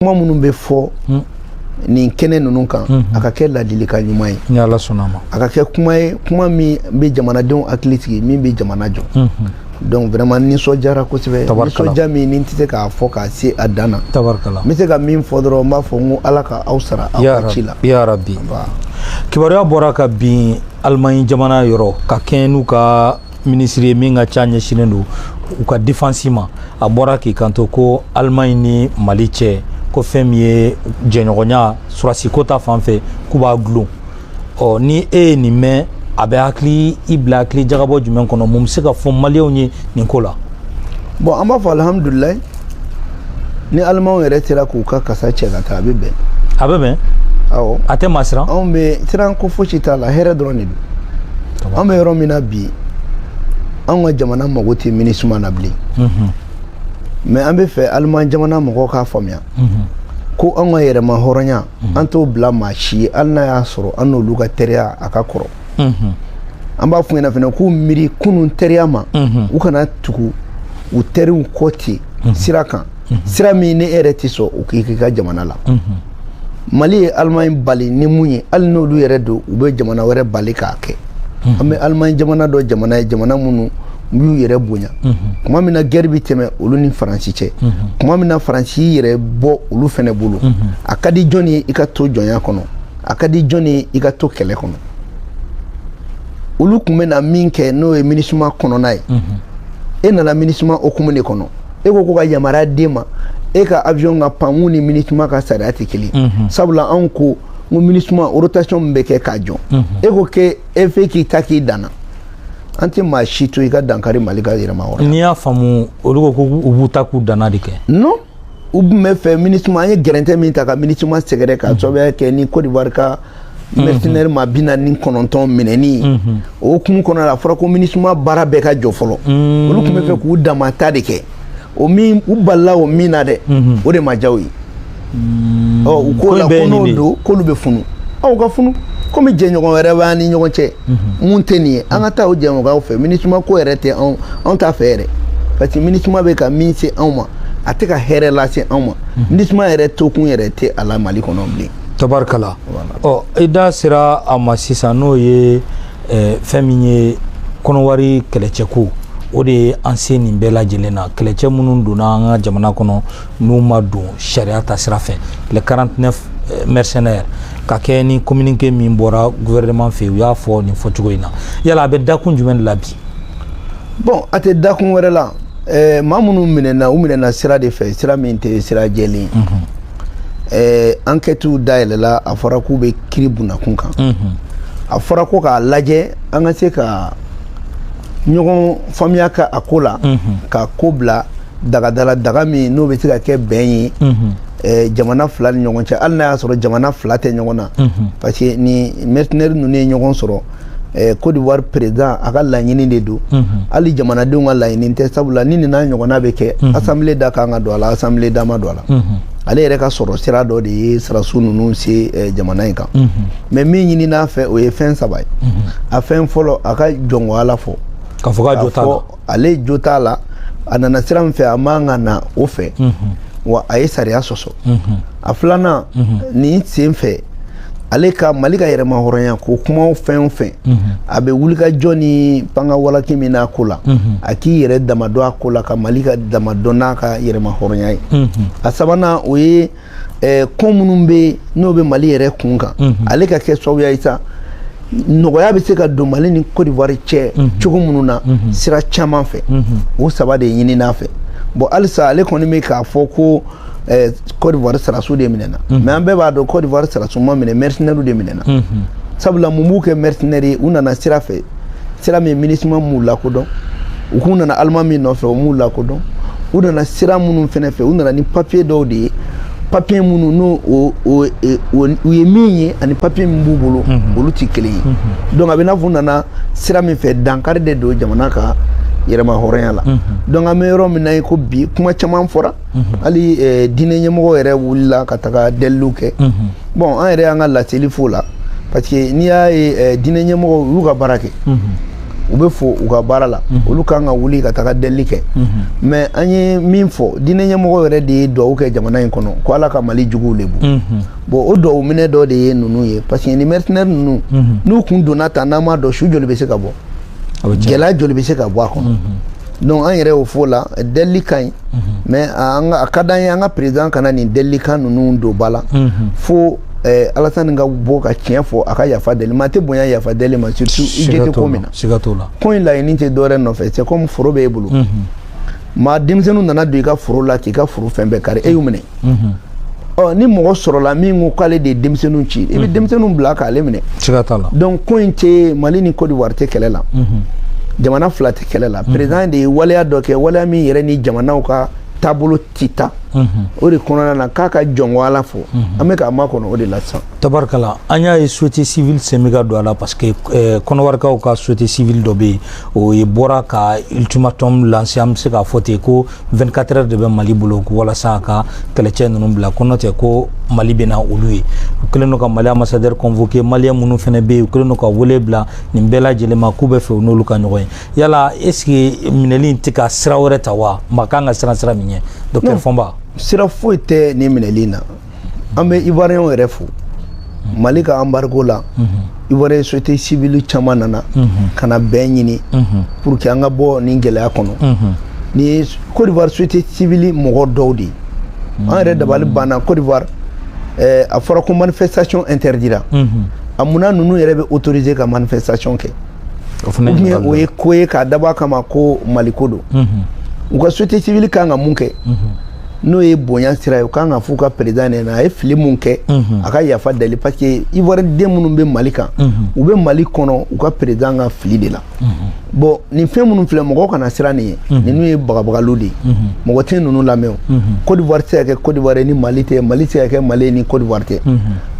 kuma minnu bɛ fɔ nin kɛnɛ ninnu kan a ka kɛ ladilikan ɲuman ye ni Ala sɔnna ma a ka kɛ kuma ye kuma min bɛ jamanadenw hakili sigi min bɛ jamana jɔ donc vraiment nisɔndiyara kosɛbɛ nisɔndiya min ni tɛ se k'a fɔ k'a se a dan na tabarikala n bɛ se ka min fɔ dɔrɔn n b'a fɔ n ko Ala ka aw sara aw ka ci la ya rabbi kibaruya bɔra ka bin Allemagne jamana yɔrɔ ka kɛɲɛ n'u ka ministre ye min ka ca ɲɛsinnen don u ka défense ma a bɔra k'i kanto ko Allemagne ni Mali cɛ ko fɛn min ye jɛɲɔgɔnya surasi ko ta fan fɛ k'u b'a gulon ni e ye nin mɛn a bɛ hakili i bila hakili jagabɔ jumɛn kɔnɔ mun bɛ se ka fɔ maliyɛnw ye nin ko la bon an b'a fɔ alhamdulilayi ni Allemagne yɛrɛ sera k'u ka kasa cɛ ka taa a bɛ bɛn awɔ a tɛ maa siran anw bɛ siran ko fosi t'a la hɛrɛ dɔrɔn de don an bɛ yɔrɔ min na bi anw ka jamana mago tɛ MINUSMA na bilen mais an bɛ fɛ Allemagne jamana mɔgɔw k'a faamuya ko an ka yɛrɛma hɔrɔnya an t'o bila maa si ye hali n'a y'a sɔrɔ an n'olu ka teriya a ka kɔrɔ an b'a f'u ɲɛna fana k'u miiri kunun teriya ma u kana tugu u teriw kɔ ten sira kan sira min ni e yɛrɛ tɛ sɔn o k'i ka jamana la Mali ye Allemagne bali ni mun ye hali n'olu yɛrɛ don u bɛ jamana wɛrɛ bali k'a kɛ an bɛ Allemagne jamana dɔ jamana ye jamana minnu y'u yɛrɛ bonya kuma min na guerre bi tɛmɛ olu ni Faransi cɛ kuma min na Faransi yɛrɛ bɔ olu fɛnɛ bolo a ka di jɔn ye i ka to jɔnya kɔnɔ a ka di jɔn ye i ka to kɛlɛ kɔnɔ olu kun bɛ na min kɛ n'o ye MINUSMA kɔnɔna ye e nana MINUSMA hukumu de kɔnɔ e ko ka yamaruya d'e ma e ka avion ka pan mun ni MINUSMA ka sariya tɛ kelen sabula anw ko n ko MINUSMA rotation min bɛ kɛ k'a jɔ e ko k'e fɛ k'i ta k'i danna an tɛ maa si to i ka dankari Mali ka yɛrɛma hɔrɔnya n'i y'a faamu olu ko u b'u ta k'u danna de kɛ non u tun bɛ fɛ MINUSMA an ye gɛrɛntɛ min ta ka MINUSMA sɛgɛrɛ ka sababuya kɛ ni Côte d'Ivoire ka mercenaire ma 49 minɛni o hukumu kɔnɔ la a fɔra ko MINUSMA baara bɛɛ ka jɔ fɔlɔ olu tun bɛ fɛ k'u dama ta de kɛ o min u balila o min na dɛ o de ma diya u ye u ko la ko n'o don k'olu bɛ funu aw ka funu komi jɛɲɔgɔn wɛrɛ b'an ni ɲɔgɔn cɛ mun tɛ nin ye an ka taa o jɛɲɔgɔnw fɛ MINUSMA ko yɛrɛ tɛ anw t'a fɛ yɛrɛ parce que MINUSMA bɛ ka min se anw ma a tɛ ka hɛrɛ lase anw ma MINUSMA yɛrɛ tokun yɛrɛ tɛ a la Mali kɔnɔ bilen tabarikala i da sera a ma sisan n'o ye fɛn min ye kɔnɔwari kɛlɛcɛko o de ye an se nin bɛɛ lajɛlen na kɛlɛcɛ minnu donna an ka jamana kɔnɔ n'u ma don sariya ta sira fɛ les 49 mercenaires ka kɛ ni communiqué min bɔra gouvernement fɛ u y'a fɔ nin fɔcogo in na yala a bɛ dakun jumɛn de la bi bon a tɛ dakun wɛrɛ la maa minnu minɛna u minɛna sira de fɛ sira min tɛ sira jɛlen enquêtes dayɛlɛla a fɔra k'u bɛ kiiri bunakun kan a fɔra ko k'a lajɛ an ka se ka ɲɔgɔn faamuya ka a ko la ka ko bila dagadala daga min n'o bɛ se ka kɛ bɛn ye jamana fila ni ɲɔgɔn cɛ hali n'a y'a sɔrɔ jamana fila tɛ ɲɔgɔn na parce que ni mercenaires ninnu ye ɲɔgɔn sɔrɔ Côte d'Ivoire président a ka laɲini de don hali jamanadenw ka laɲini tɛ sabula ni nin n'a ɲɔgɔnna bɛ kɛ assemblée da kan ka don a la assemblée da ma don a la ale yɛrɛ ka sɔrɔ sira dɔ de ye sarasu ninnu se jamana in kan mais min ɲini n'a fɛ o ye fɛn saba ye a fɛn fɔlɔ a ka jɔn Ala fɔ k'a fɔ k'a jo t'a la ale jo t'a la a nana sira min fɛ a man ka na o fɛ wa a ye sariya sɔsɔ a filanan nin sen fɛ ale ka Mali ka yɛrɛma hɔrɔnya ko kumaw fɛn o fɛn a bɛ wuli ka jɔ ni panga walaki min n'a ko la a k'i yɛrɛ dama dɔn a ko la ka Mali ka dama dɔn n'a ka yɛrɛma hɔrɔnya ye a sabanan o ye ko minnu bɛ n'o bɛ Mali yɛrɛ kun kan ale ka kɛ sababuya ye sa nɔgɔya bɛ se ka don Mali ni Côte d'Ivoire cɛ cogo minnu na sira caman fɛ o saba de ɲini n'a fɛ bon halisa ale kɔni bɛ k'a fɔ ko Côte d'Ivoire sarasu de minɛna mais an bɛɛ b'a dɔn Côte d'Ivoire sarasu ma minɛ mercenaires de minɛna sabula mun b'u kɛ mercenaires ye u nana sira fɛ sira min MINUSMA m'u lakodɔn u k'u nana Allemagne min nɔfɛ u m'u lakodɔn u nana sira minnu fɛnɛ fɛ u nana ni papier dɔw de ye papier minnu n'o u ye min ye ani papier min b'u bolo olu tɛ kelen ye donc a bɛ n'a fɔ u nana sira min fɛ dankari de don jamana ka yɛrɛma hɔrɔnya la donc an bɛ yɔrɔ min na ye ko bi kuma caman fɔra hali diinɛ ɲɛmɔgɔ yɛrɛ wulila ka taga delilu kɛ bon an yɛrɛ y'an ka laseli fo la parce que n'i y'a ye diinɛ ɲɛmɔgɔ y'u ka baara kɛ u bɛ fo u ka baara la olu kan ka wuli ka taga delili kɛ mais an ye min fɔ diinɛ ɲɛmɔgɔ yɛrɛ de ye duwawu kɛ jamana in kɔnɔ ko Ala ka Mali juguw lebu bon o duwawu minɛ dɔ de ye ninnu ye parce que ni mercenaires ninnu n'u kun donna tan n'an m'a dɔn su joli bɛ se ka bɔ gɛlɛya joli bɛ se ka bɔ a kɔnɔ donc an yɛrɛ y'o fɔ la delili ka ɲi mais a ka d'an ye an ka président kana nin delilikan ninnu don ba la fo Alassane ka bɔ ka tiɲɛ fɔ a ka yafa deli ma tɛ bonya yafa deli ma surtout i jete ko min na ko in laɲini tɛ dɔwɛrɛ nɔfɛ c'est comme foro b'e bolo maa denmisɛnninw nana don i ka foro la k'i ka foro fɛn bɛɛ kari e y'u minɛ ni mɔgɔ sɔrɔla min ko k'ale de ye denmisɛnninw ci i bɛ denmisɛnninw bila k'ale minɛ donc ko in tɛ Mali ni Côte d'Ivoire tɛ kɛlɛ la jamana fila tɛ kɛlɛ la président de ye waleya dɔ kɛ waleya min yɛrɛ ni jamanaw ka taabolo ti ta o de kɔnɔna na k'a ka jɔnko Ala fɔ an bɛ k'a makɔnɔ o de la sisan tabarikala an y'a ye société civile sen bɛ ka don a la parce que kɔnɔwarikaw ka société civile dɔ bɛ yen o ye bɔra ka ultimatum lancer an bɛ se k'a fɔ ten ko 24 heures de bɛ Mali bolo walasa a ka kɛlɛcɛ ninnu bila ko n'o tɛ ko Mali bɛ na olu ye u kɛlen don ka Mali ambassadeur convoqué malien minnu fana bɛ yen u kɛlen don ka wele bila nin bɛɛ lajɛlen ma k'u bɛ fɛ u n'olu ka ɲɔgɔn ye yala est ce que minɛli in tɛ ka sira wɛrɛ ta wa ma kan ka siran sira min ye docteur Fonba sira foyi tɛ ni minɛli na an bɛ Ivoirien yɛrɛ fo Mali ka embargo la Ivoirien société civile caman nana ka na bɛn ɲini pour que an ka bɔ nin gɛlɛya kɔnɔ ni Côte d'Ivoire société civile mɔgɔ dɔw de an yɛrɛ dabali banna Côte d'Ivoire a fɔra ko manifestation interdira a munna ninnu yɛrɛ bɛ autoriser ka manifestation kɛ o ye ko ye k'a dabɔ a kama ko Mali ko don u ka société civile kan ka mun kɛ n'o ye bonya sira ye u kan ka f'u ka président ɲɛna a ye fili mun kɛ a ka yafa deli parce que Ivoirien den minnu bɛ Mali kan u bɛ Mali kɔnɔ u ka président ka fili de la bon nin fɛn minnu filɛ mɔgɔw kana siran nin ye ninnu ye bagabagaliw de ye mɔgɔ tɛ ninnu lamɛn o Côte d'Ivoire tɛ se ka kɛ Côte d'Ivoire ni Mali tɛ Mali tɛ se ka kɛ Mali ni Côte d'Ivoire tɛ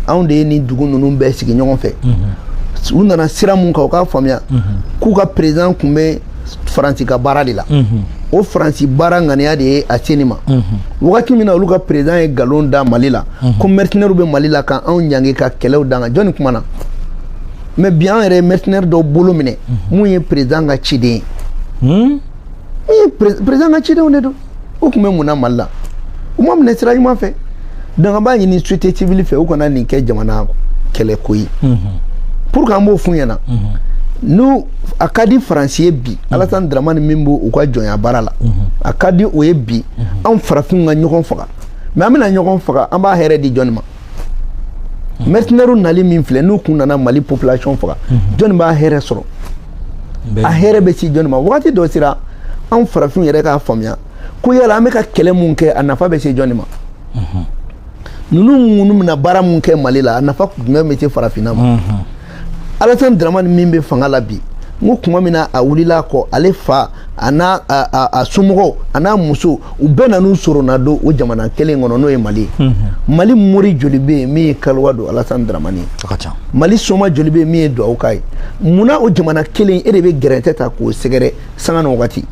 anw de ye nin dugu ninnu bɛɛ sigi ɲɔgɔn fɛ u nana sira mun kan u k'a faamuya k'u ka président kun bɛ Faransi ka baara de la o Faransi baara ŋaniya de ye a se nin ma wagati min na olu ka président ye nkalon da Mali la ko mercenaires bɛ Mali la ka anw ɲangi ka kɛlɛw dan kan jɔnni kuma na mais bi an yɛrɛ ye mercenaires dɔw bolo minɛ mun ye président ka ciden ye président ka cidenw de don o tun bɛ mun na Mali la u ma minɛ sira ɲuman fɛ donc an b'a ɲini société civile fɛ u kana nin kɛ jamana kɛlɛko ye pour que an b'o f'u ɲɛna n'u a ka di Faransi ye bi Alassane Dramane min b'u u ka jɔnya baara la a ka di o ye bi anw farafinw ka ɲɔgɔn faga mais an bɛna ɲɔgɔn faga an b'a hɛrɛ di jɔnni ma mercenaires nali min filɛ n'u kun nana Mali population faga jɔnni b'a hɛrɛ sɔrɔ a hɛrɛ bɛ ci jɔnni ma wagati dɔ sera anw farafinw yɛrɛ k'a faamuya ko yala an bɛ ka kɛlɛ mun kɛ a nafa bɛ se jɔnni ma ninnu minnu bɛna baara mun kɛ Mali la a nafa jumɛn bɛ se farafinna ma Alassane Dramane min bɛ fanga la bi n ko kuma min na a wulila kɔ ale fa a n'a a somɔgɔw a n'a muso u bɛɛ nan'u sorona don o jamana kelen kɔnɔ n'o ye Mali ye Mali mori joli bɛ yen min ye kaliwa don Alassane Dramane ye Mali soma joli bɛ yen min ye duwawu k'a ye munna o jamana kelen e de bɛ gɛrɛntɛ ta k'o sɛgɛrɛ sanga ni wagati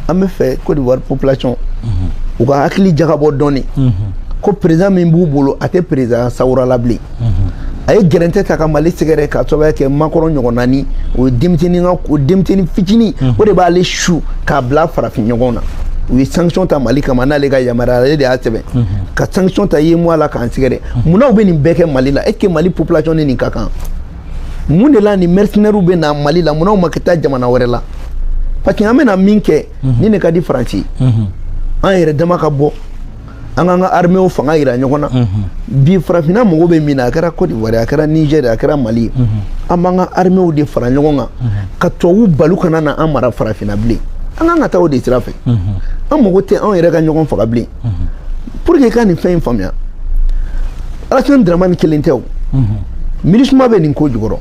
an bɛ fɛ Côte d'Ivoire population u ka hakili jagabɔ dɔɔni ko président min b'u bolo a tɛ président sawurala bilen a ye gɛrɛntɛ ta ka Mali sɛgɛrɛ ka sababuya kɛ Macron ɲɔgɔn naani o ye denmisɛnnin fitinin o de b'ale su k'a bila farafin ɲɔgɔn na u ye sanction ta Mali kama n'ale ka yamaruya ale de y'a sɛbɛn ka sanction ta yemois la k'an sɛgɛrɛ munna u bɛ nin bɛɛ kɛ Mali la est ce que Mali population ni nin ka kan mun de la ni mercenaires bɛ na Mali la munna u ma kɛ taa jamana wɛrɛ la parce que an bɛna min kɛ ni ne ka di Faransi an yɛrɛ dama ka bɔ an k'an ka armée fanga yira ɲɔgɔn na bi farafinna mɔgɔw bɛ min na a kɛra Côte d'Ivoire a kɛra Niger a kɛra Mali an b'an ka armée de fara ɲɔgɔn kan ka tubabu balu kana na an mara farafinna bilen an kan ka taa o de sira fɛ an mago tɛ an yɛrɛ ka ɲɔgɔn faga bilen pour que ka nin fɛn in faamuya Alassane Dramane kelen tɛ o MINUSMA bɛ nin ko jukɔrɔ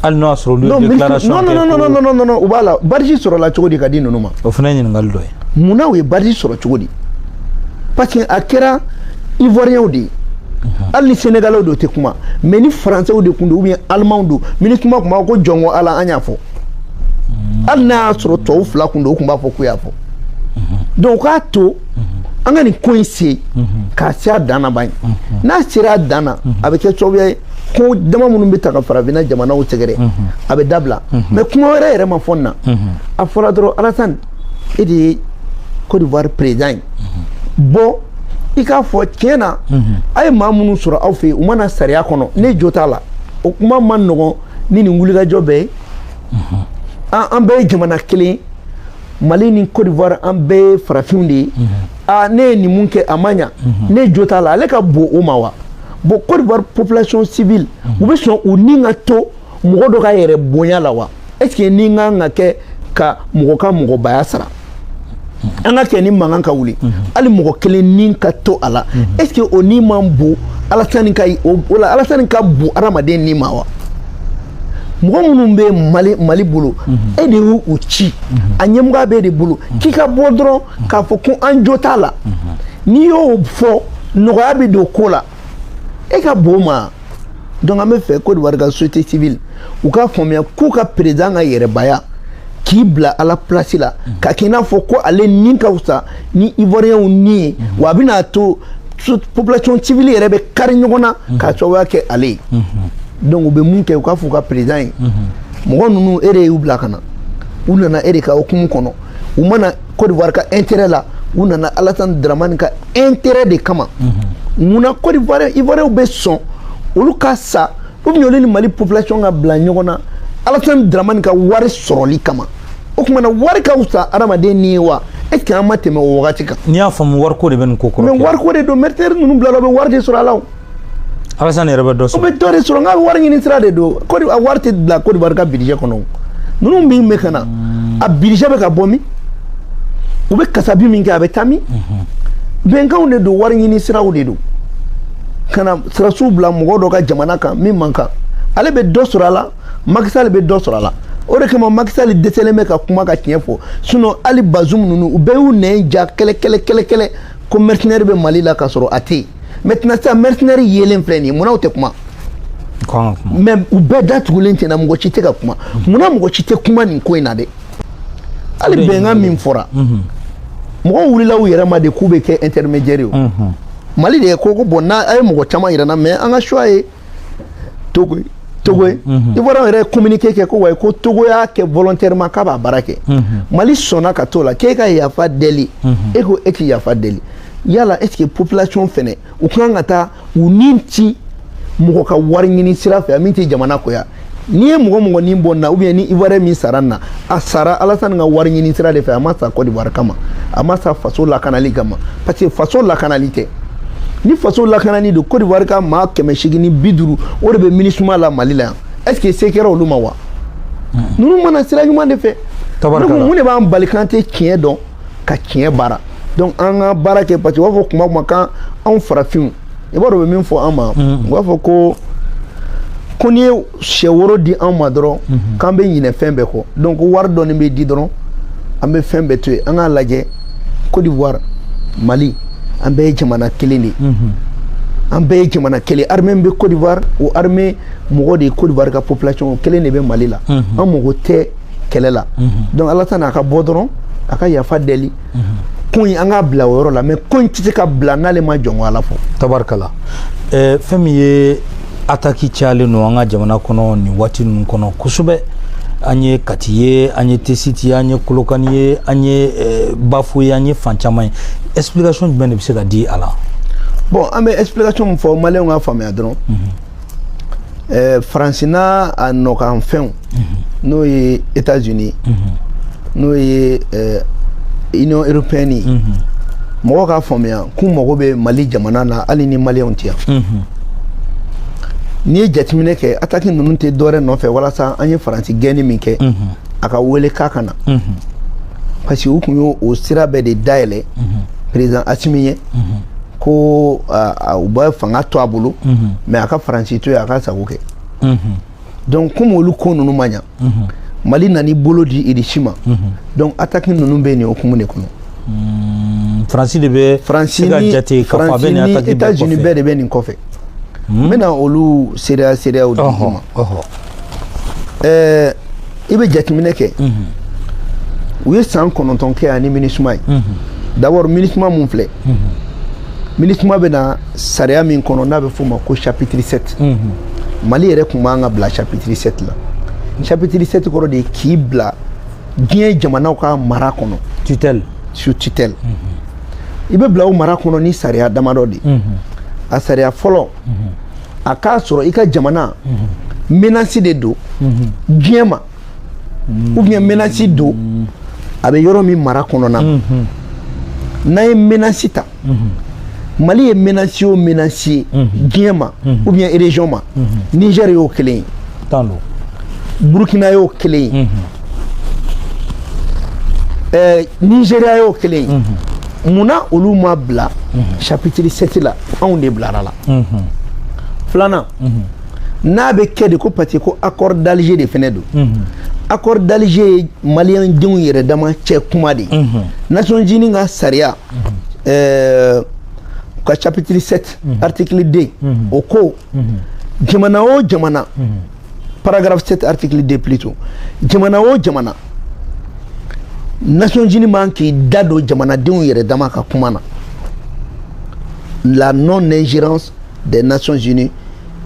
hali n'o y'a sɔrɔ olu ye déclaration kɛ non u b'a la barji sɔrɔla cogo di ka di ninnu ma o fana ye ɲininkali dɔ ye munna u ye barji sɔrɔ cogo di parce que a kɛra Ivoiriens de ye hali ni Sénégalais de tɛ kuma mais ni Français de kun don ou bien Allemands don MINUSMA kun b'a fɔ ko jɔnko Ala an y'a fɔ hali n'a y'a sɔrɔ tubabu fila kun don u kun b'a fɔ k'u y'a fɔ donc k'a to an ka nin ko in se k'a se a dan na ban n'a sera a dan na a bɛ kɛ sababuya ye ko dama minnu bɛ ta ka farafina jamanaw sɛgɛrɛ a bɛ dabila mais kuma wɛrɛ yɛrɛ ma fɔ n na a fɔra dɔrɔn Alassane e de ye Côte d'Ivoire président ye bon i k'a fɔ tiɲɛ na a ye maa minnu sɔrɔ aw fɛ yen u mana sariya kɔnɔ ne jo t'a la o kuma ma nɔgɔn ni nin wulikajɔ bɛɛ ye an bɛɛ ye jamana kelen Mali ni Côte d'Ivoire an bɛɛ ye farafinw de ye ne ye nin mun kɛ a ma ɲa ne jo t'a la ale ka bon o ma wa bon Côte d'Ivoire population civile u bɛ sɔn u ni ka to mɔgɔ dɔ ka yɛrɛ bonya la wa est-ce que ni kan ka kɛ ka mɔgɔ ka mɔgɔbaya sara an ka kɛ ni mankan ka wuli hali mɔgɔ kelen ni ka to a la est-ce que o ni man bon Alassane ka bon adamaden ni ma wa mɔgɔ minnu bɛ Mali bolo e de y'u ci a ɲɛmɔgɔ bɛ de bolo k'i ka bɔ dɔrɔn k'a fɔ ko an jo t'a la n'i y'o fɔ nɔgɔya bɛ don ko la e ka bon ma donc an bɛ fɛ Côte d'Ivoire ka société civile u ka faamuya k'u ka président ka yɛrɛbaya k'i bila à la place la ka k'i n'a fɔ ko ale ni ka fisa ni Ivoiriens ni ye wa a bɛna to population civile yɛrɛ bɛ kari ɲɔgɔn na k'a sababuya kɛ ale ye donc u bɛ mun kɛ u k'a fɔ u ka président ye mɔgɔ ninnu e de y'u bila ka na u nana e de ka hukumu kɔnɔ u mana Côte d'Ivoire ka intérêt la u nana Alassane Dramane ka intérêt de kama munna Côte d'Ivoire Ivoiriens bɛ sɔn olu ka sa ou bien olu ni Mali population ka bila ɲɔgɔn na Alassane Dramane ka wari sɔrɔli kama o kuma na wari ka wusa adamaden ni ye wa est ce que an ma tɛmɛ o wagati kan n'i y'a faamu wariko de bɛ nin ko kɔrɔ mais wariko de don mercenaires ninnu bila la u bɛ wari de sɔrɔ a la Alassane yɛrɛ bɛ dɔ sɔrɔ o bɛ dɔ de sɔrɔ n ka wari ɲini sira de don a wari tɛ bila Côte d'Ivoire ka budget kɔnɔ ninnu min bɛ ka na a budget bɛ ka bɔ min u bɛ kasabi min kɛ a bɛ taa min bɛnkanw de don wari ɲini siraw de don ka na sirasiw bila mɔgɔ dɔ ka jamana kan min man kan ale bɛ dɔ sɔrɔ a la Macky Sall bɛ dɔ sɔrɔ a la o de kama Macky Sall dɛsɛlen bɛ ka kuma ka tiɲɛ fɔ sinon hali Bazoum ninnu u bɛɛ y'u nɛn ja kɛlɛ ko mercenaire bɛ Mali la ka sɔrɔ a tɛ yen maintenant sisan mercenaire yelen filɛ nin ye munna u tɛ kuma mais u bɛɛ datugulen tɛ na mɔgɔ si tɛ ka kuma munna mɔgɔ si tɛ kuma nin ko in na dɛ hali bɛnkan min fɔra mɔgɔw wulila u yɛrɛ ma de k'u bɛ kɛ intermédiaire ye Mali de ye ko bon n'a ye mɔgɔ caman yira na mais an ka choix ye Togo ye Ivoiriens yɛrɛ communiqué kɛ ko wa ko Togo y'a kɛ volontairement k'a b'a baara kɛ Mali sɔnna ka t'o la k'e ka yafa deli e ko e tɛ yafa deli yala est ce que population fɛnɛ u kan ka taa u ni ci mɔgɔ ka wari ɲini sira fɛ min tɛ jamana koya n'i ye mɔgɔ ni bɔ na ou bien ni Ivoirien min sara na a sara Alassane ka wari ɲini sira de fɛ a ma sa Côte d'Ivoire kama a ma sa faso lakanali kama parce que faso lakanali tɛ ni faso lakanani don Côte d'Ivoire ka maa 850 o de bɛ MINUSMA la Mali la yan est ce que se kɛra olu ma wa ninnu mana sira ɲuman de fɛ donc mun de b'an bali k'an tɛ tiɲɛ dɔn ka tiɲɛ baara donc an ka baara kɛ parce que u b'a fɔ kuma kan anw farafinw i b'a dɔn u bɛ min fɔ an ma u b'a fɔ ko n'i ye sɛ woro di an ma dɔrɔn k'an bɛ ɲinɛ fɛn bɛɛ kɔ donc wari dɔɔni bɛ di dɔrɔn an bɛ fɛn bɛɛ to yen an k'a lajɛ Côte d'Ivoire Mali an bɛɛ ye jamana kelen de an bɛɛ ye jamana kelen armée bɛ Côte d'Ivoire o armée mɔgɔ de ye Côte d'Ivoire ka population kelen de bɛ Mali la an mɔgɔ tɛ kɛlɛ la donc Alassane a ka bɔ dɔrɔn a ka yafa deli ko in an k'a bila o yɔrɔ la mais ko in tɛ se ka bila n'ale ma jɔn ko Ala fɔ tabarikala fɛn min ye attaque cayalen don an ka jamana kɔnɔ nin waati ninnu kɔnɔ kosɛbɛ an ye Kati ye an ye Tesiti ye an ye Kolokani ye an ye Bafo ye an ye fan caman ye explication jumɛn de bɛ se ka di a la bon an bɛ explication min fɔ maliyɛnw k'a faamuya dɔrɔn Faransi n'a a nɔkan fɛnw n'o ye États-Unis n'o ye Union européenne ye mɔgɔw k'a faamuya k'u mago bɛ Mali jamana na hali ni maliyɛnw tɛ yan n'i ye jateminɛ kɛ attaque ninnu tɛ dɔwɛrɛ nɔfɛ walasa an ye Faransi gɛnni min kɛ a ka wele k'a ka na parce que u tun y'o sira bɛɛ de dayɛlɛ président Assimi ye ko u bɛ fanga to a bolo mais a ka Faransi to yen a ka sago kɛ donc comme olu ko ninnu ma ɲa Mali nani bolo di Idrissa ma donc attaque ninnu bɛ nin hukumu de kɔnɔ Faransi de bɛ se ka jate k'a fɔ a bɛ nin attaque bɛɛ kɔfɛ États-Unis bɛɛ de bɛ nin kɔfɛ n bɛna olu seereyaw di ma i bɛ jateminɛ kɛ u ye san 9 kɛ yan ni MINUSMA ye d'abord MINUSMA mun filɛ MINUSMA bɛ na sariya min kɔnɔ n'a bɛ f'o ma ko chapitre 7 Mali yɛrɛ kun b'an ka bila chapitre 7 la chapitre 7 kɔrɔ de k'i bila diɲɛ jamanaw ka mara kɔnɔ tutelle sur tutelle i bɛ bila o mara kɔnɔ ni sariya damadɔ de a sariya fɔlɔ a k'a sɔrɔ i ka jamana menace de don diɲɛ ma ou bien menace don a bɛ yɔrɔ min mara kɔnɔna n'a ye menace ta Mali ye menace o menace diɲɛ ma ou bien région ma Niger y'o kelen ye Burkina y'o kelen ye Nigeria y'o kelen ye munna olu ma bila chapitre 7 la anw de bilara la filanan n'a bɛ kɛ de ko parce que ko accord d'Alger de fɛnɛ don accord d'Alger ye maliyɛn denw yɛrɛ dama cɛ kuma de Nations Unies ka sariya ka chapitre 7 article 2 o ko jamana o jamana paragraphe 7 article 2 plutôt jamana o jamana Nations Unies man k'i da don jamanadenw yɛrɛ dama ka kuma na la non-ingérence des Nations Unies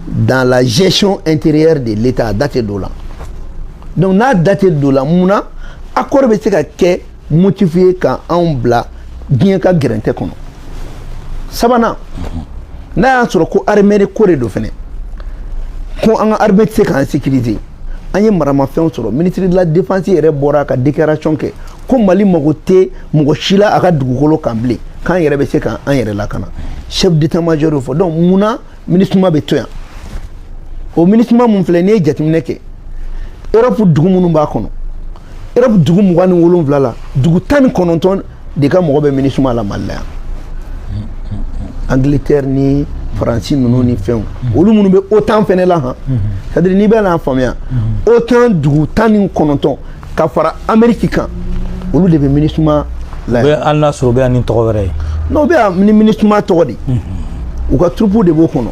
dans la gestion intérieure de l'État date do la donc n'a date do la munna accord bɛ se ka kɛ motivé ka anw bila diɲɛ ka gɛrɛntɛ kɔnɔ sabanan n'a y'a sɔrɔ ko armée ko de do fɛnɛ ko an ka armée tɛ se k'an sécuriser an ye maramafɛnw sɔrɔ ministre de la défense yɛrɛ bɔra ka déclaration kɛ ko Mali mago tɛ mɔgɔ si la a ka dugukolo kan bilen k'an yɛrɛ bɛ se k'an yɛrɛ lakana chef d'état-major y'o fɔ donc munna MINUSMA bɛ to yan o MINUSMA mun filɛ n'i ye jateminɛ kɛ Europe dugu minnu b'a kɔnɔ Europe dugu 27 la dugu 19 de ka mɔgɔ bɛ MINUSMA la Mali la yan Angleterre ni France ninnu ni fɛnw olu minnu bɛ OTAN fɛnɛ la han c'est-à-dire n'i bɛ n'a faamuya OTAN dugu 19 ka fara Amérique kan olu de bɛ MINUSMA la yan hali n'a sɔrɔ u bɛ yan ni tɔgɔ wɛrɛ ye non u bɛ yan ni MINUSMA tɔgɔ de u ka troupe de b'o kɔnɔ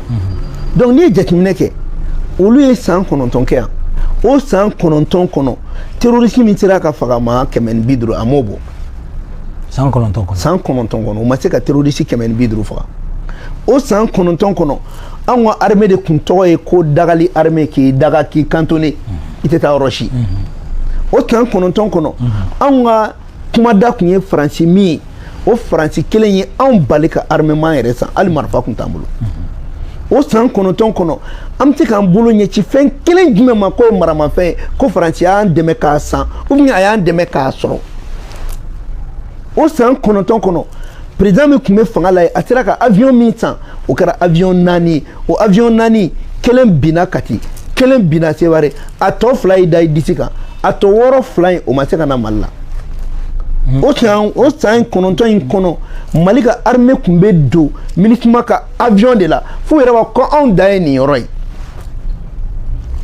donc n'i ye jateminɛ kɛ olu ye san 9 kɛ yan o san 9 kɔnɔ terroriste min sera ka faga maa 150 a m'o bɔ san 9 kɔnɔ san 9 kɔnɔ u ma se ka terroriste 150 faga o san 9 kɔnɔ anw ka armée de kun tɔgɔ ye ko dagali armée k'i daga k'i cantonné i tɛ taa yɔrɔ si o san 9 kɔnɔ anw ka kumada kun ye Faransi min ye o Faransi kelen ye anw bali ka armement yɛrɛ san hali marifa kun t'an bolo o san 9 kɔnɔ an bɛ se k'an bolo ɲɛci fɛn kelen jumɛn ma k'o ye maramafɛn ye ko Faransi y'an dɛmɛ k'a san ou bien a y'an dɛmɛ k'a sɔrɔ o san 9 kɔnɔ président min tun bɛ fanga la ye a sera ka avion min san o kɛra avion 4 o avion 4 kelen binna Kati kelen binna Seware a tɔ 2 yi da i disi kan a tɔ 6 2 in o ma se ka na Mali la o san 9 in kɔnɔ Mali ka armée kun bɛ don MINUSMA ka avion de la fo yɛrɛ b'a ko anw da ye nin yɔrɔ ye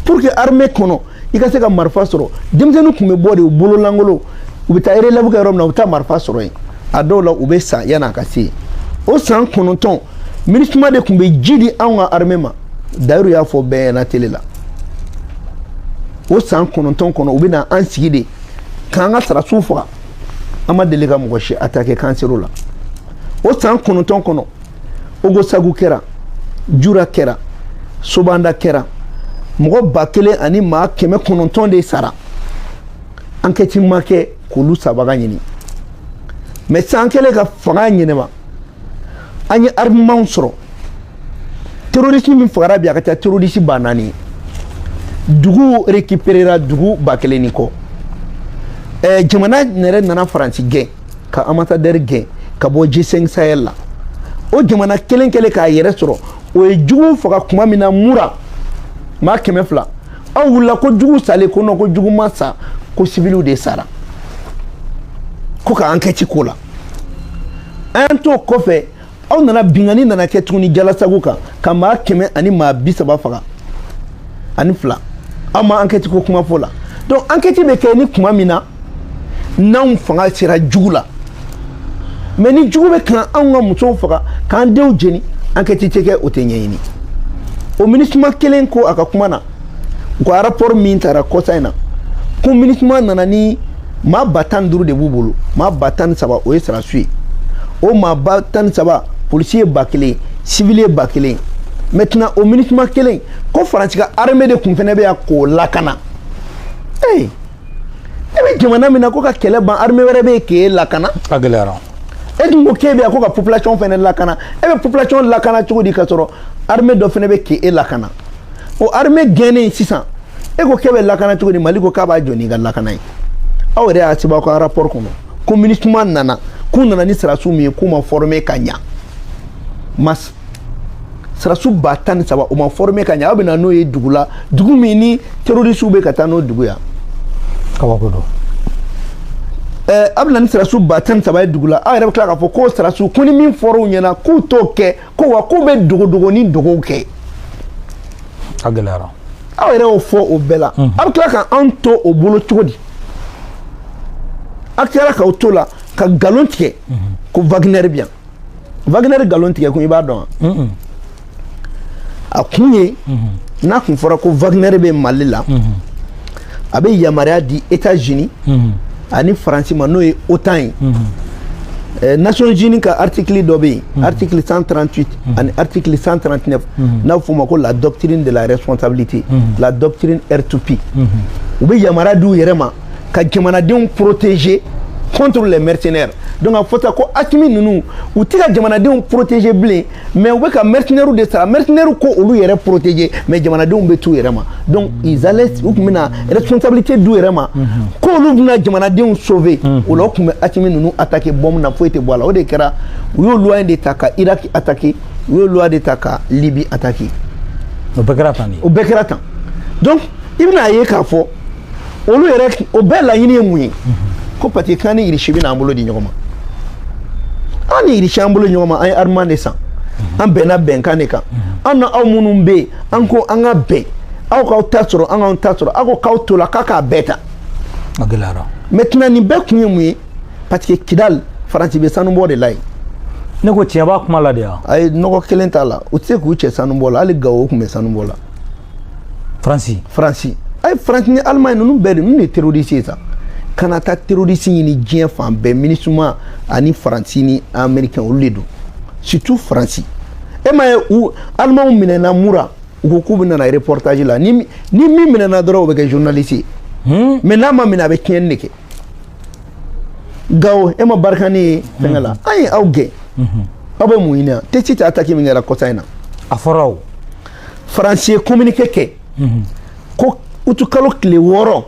pour que armée kɔnɔ i ka se ka marifa sɔrɔ denmisɛnninw kun bɛ bɔ de u bolo langolo u bɛ taa relève kɛ yɔrɔ min na u bɛ taa marifa sɔrɔ yen a dɔw la u bɛ sa yan'a ka se o san 9 MINUSMA de kun bɛ ji di anw ka armée ma d'ailleurs y'a fɔ bɛɛ ɲɛna télé la o san 9 kɔnɔ u bɛ na an sigi de k'an ka sarasiw faga an ma deli ka mɔgɔ si attaquer cancer la o san 9 kɔnɔ Ogosagu kɛra Jura kɛra Sobanda kɛra mɔgɔ 1000 ani maa 900 de sara enquête ma kɛ k'olu sabaga ɲini mais san kɛlen ka fanga ɲɛnɛma an ye armement sɔrɔ terroriste min fagara bi a ka ca terroriste 4,000 dugu récupérera dugu 1000 ni kɔ jamana yɛrɛ nana Faransi gɛn ka ambassadeur gɛn ka bɔ G5 Sahel la o jamana kelen kelen k'a yɛrɛ sɔrɔ o ye jugu faga kuma min na Mura maa 200 aw wulila ko jugu salen ko non ko jugu ma sa ko civiliw de sara ko ka enquête ko la an to kɔfɛ aw nana bingani nana kɛ tuguni Jalasagu kan ka maa 100 ani maa 30 faga ani 2 aw ma enquête ko kuma fɔ la donc enquête bɛ kɛ ni kuma min na n'anw fanga sera jugu la mais ni jugu bɛ kan anw ka musow faga k'an denw jeni enquête tɛ kɛ o tɛ ɲɛɲini o MINUSMA kelen ko a ka kuma na u ka rapport min taara kɔsa in na ko MINUSMA nana ni maa 15,000 de b'u bolo maa 13,000 o ye sarasiw ye o maa 13,000 policier 1,000 civil 1,000 maintenant au minute kelen ko France ka armée de kun fana be ya ko lakana eh e be jamana mina ko ka kele ban armée wɛrɛ be ke lakana aglara e dun ko ke be ko ka population fana lakana e be population lakana cogo di ka sɔrɔ armée dɔ fana be ke lakana o armée gɛnɛ sisan e ko ke be lakana cogo di Mali ko ka ba jɔni ka lakana ye aw yɛrɛ y'a sɛbɛn ka rapport kɔnɔ ko MINUSMA nana k'u nana ni sirasiw min ye k'u ma former ka ɲa mas sirasiw 13 o ma former ka ɲa aw bɛna n'o ye dugu la dugu min ni terroristes bɛ ka taa n'o dugu ya kabako don aw bɛna ni sirasiw 13 ye dugu la aw yɛrɛ bɛ tila k'a fɔ ko sirasiw ko ni min fɔra u ɲɛna k'u t'o kɛ ko wa k'u bɛ dogo ni dogow kɛ a gɛlɛyara aw yɛrɛ y'o fɔ o bɛɛ la aw bɛ tila ka anw to o bolo cogo di aw tilala k'aw to la ka galon tigɛ ko Wagner bi yan Wagner galon tigɛ kun i b'a dɔn wa a kun ye n'a kun fɔra ko Wagner bɛ Mali la a bɛ yamaruya di États-Unis ani Faransi ma n'o ye OTAN ye Nations Unies ka article dɔ bɛ yen article 138 ani article 139 n'a bɛ f'o ma ko la doctrine de la responsabilité la doctrine R2P u bɛ yamaruya di u yɛrɛ ma ka jamanadenw protéger contre les mercenaires donc a fɔta ko Asimi ninnu u tɛ ka jamanadenw protéger bilen mais u bɛ ka mercenaires de sara mercenaires ko olu yɛrɛ protéger mais jamanadenw bɛ t'u yɛrɛ ma donc ils allaient u tun bɛna responsabilité d'u yɛrɛ ma ko olu bɛna jamanadenw sauver o la u tun bɛ Asimi ninnu attaquer bombe na foyi tɛ bɔ a la o de kɛra u y'o loi de ta ka Irak attaquer u y'o loi de ta ka Libye attaquer o bɛɛ kɛra tan de o bɛɛ kɛra tan donc i bɛna ye k'a fɔ olu yɛrɛ o bɛɛ laɲini ye mun ye ko parce que kan ni Irisi bɛ n'an bolo di ɲɔgɔn ma an ni Irisi an bolo ɲɔgɔn ma an ye armement de san an bɛnna bɛnkan de kan an na aw minnu bɛ yen an ko an ka bɛn aw k'aw ta sɔrɔ an k'anw ta sɔrɔ aw ko k'aw to la k'a k'a bɛɛ ta a gɛlɛyara maintenant nin bɛɛ kun ye mun ye parce que Kidal Faransi bɛ sanubɔ de la yen ne ko tiɲɛ b'a kuma la de wa a ye nɔgɔ kelen t'a la u tɛ se k'u cɛ sanubɔ la hali Gawo tun bɛ sanubɔ la Faransi ay France ni Allemagne ninnu bɛɛ de ninnu ye terroriste ye sa kana taa terroriste ɲini diɲɛ fan bɛɛ MINUSMA ani Faransi ni Américain olu de don surtout Faransi e ma ye u Allemagne minɛna mura u ko k'u bɛ nana reportage la ni min minɛna dɔrɔn o bɛ kɛ journaliste ye mais n'a ma minɛ a bɛ tiɲɛni de kɛ Gawo e ma barika ne ye fɛngɛ la an ye aw gɛn aw bɛ mun ɲini yan tɛ attaque min kɛra kɔsa in na a fɔra o Faransi ye communiqué kɛ ko utu kalo tile 6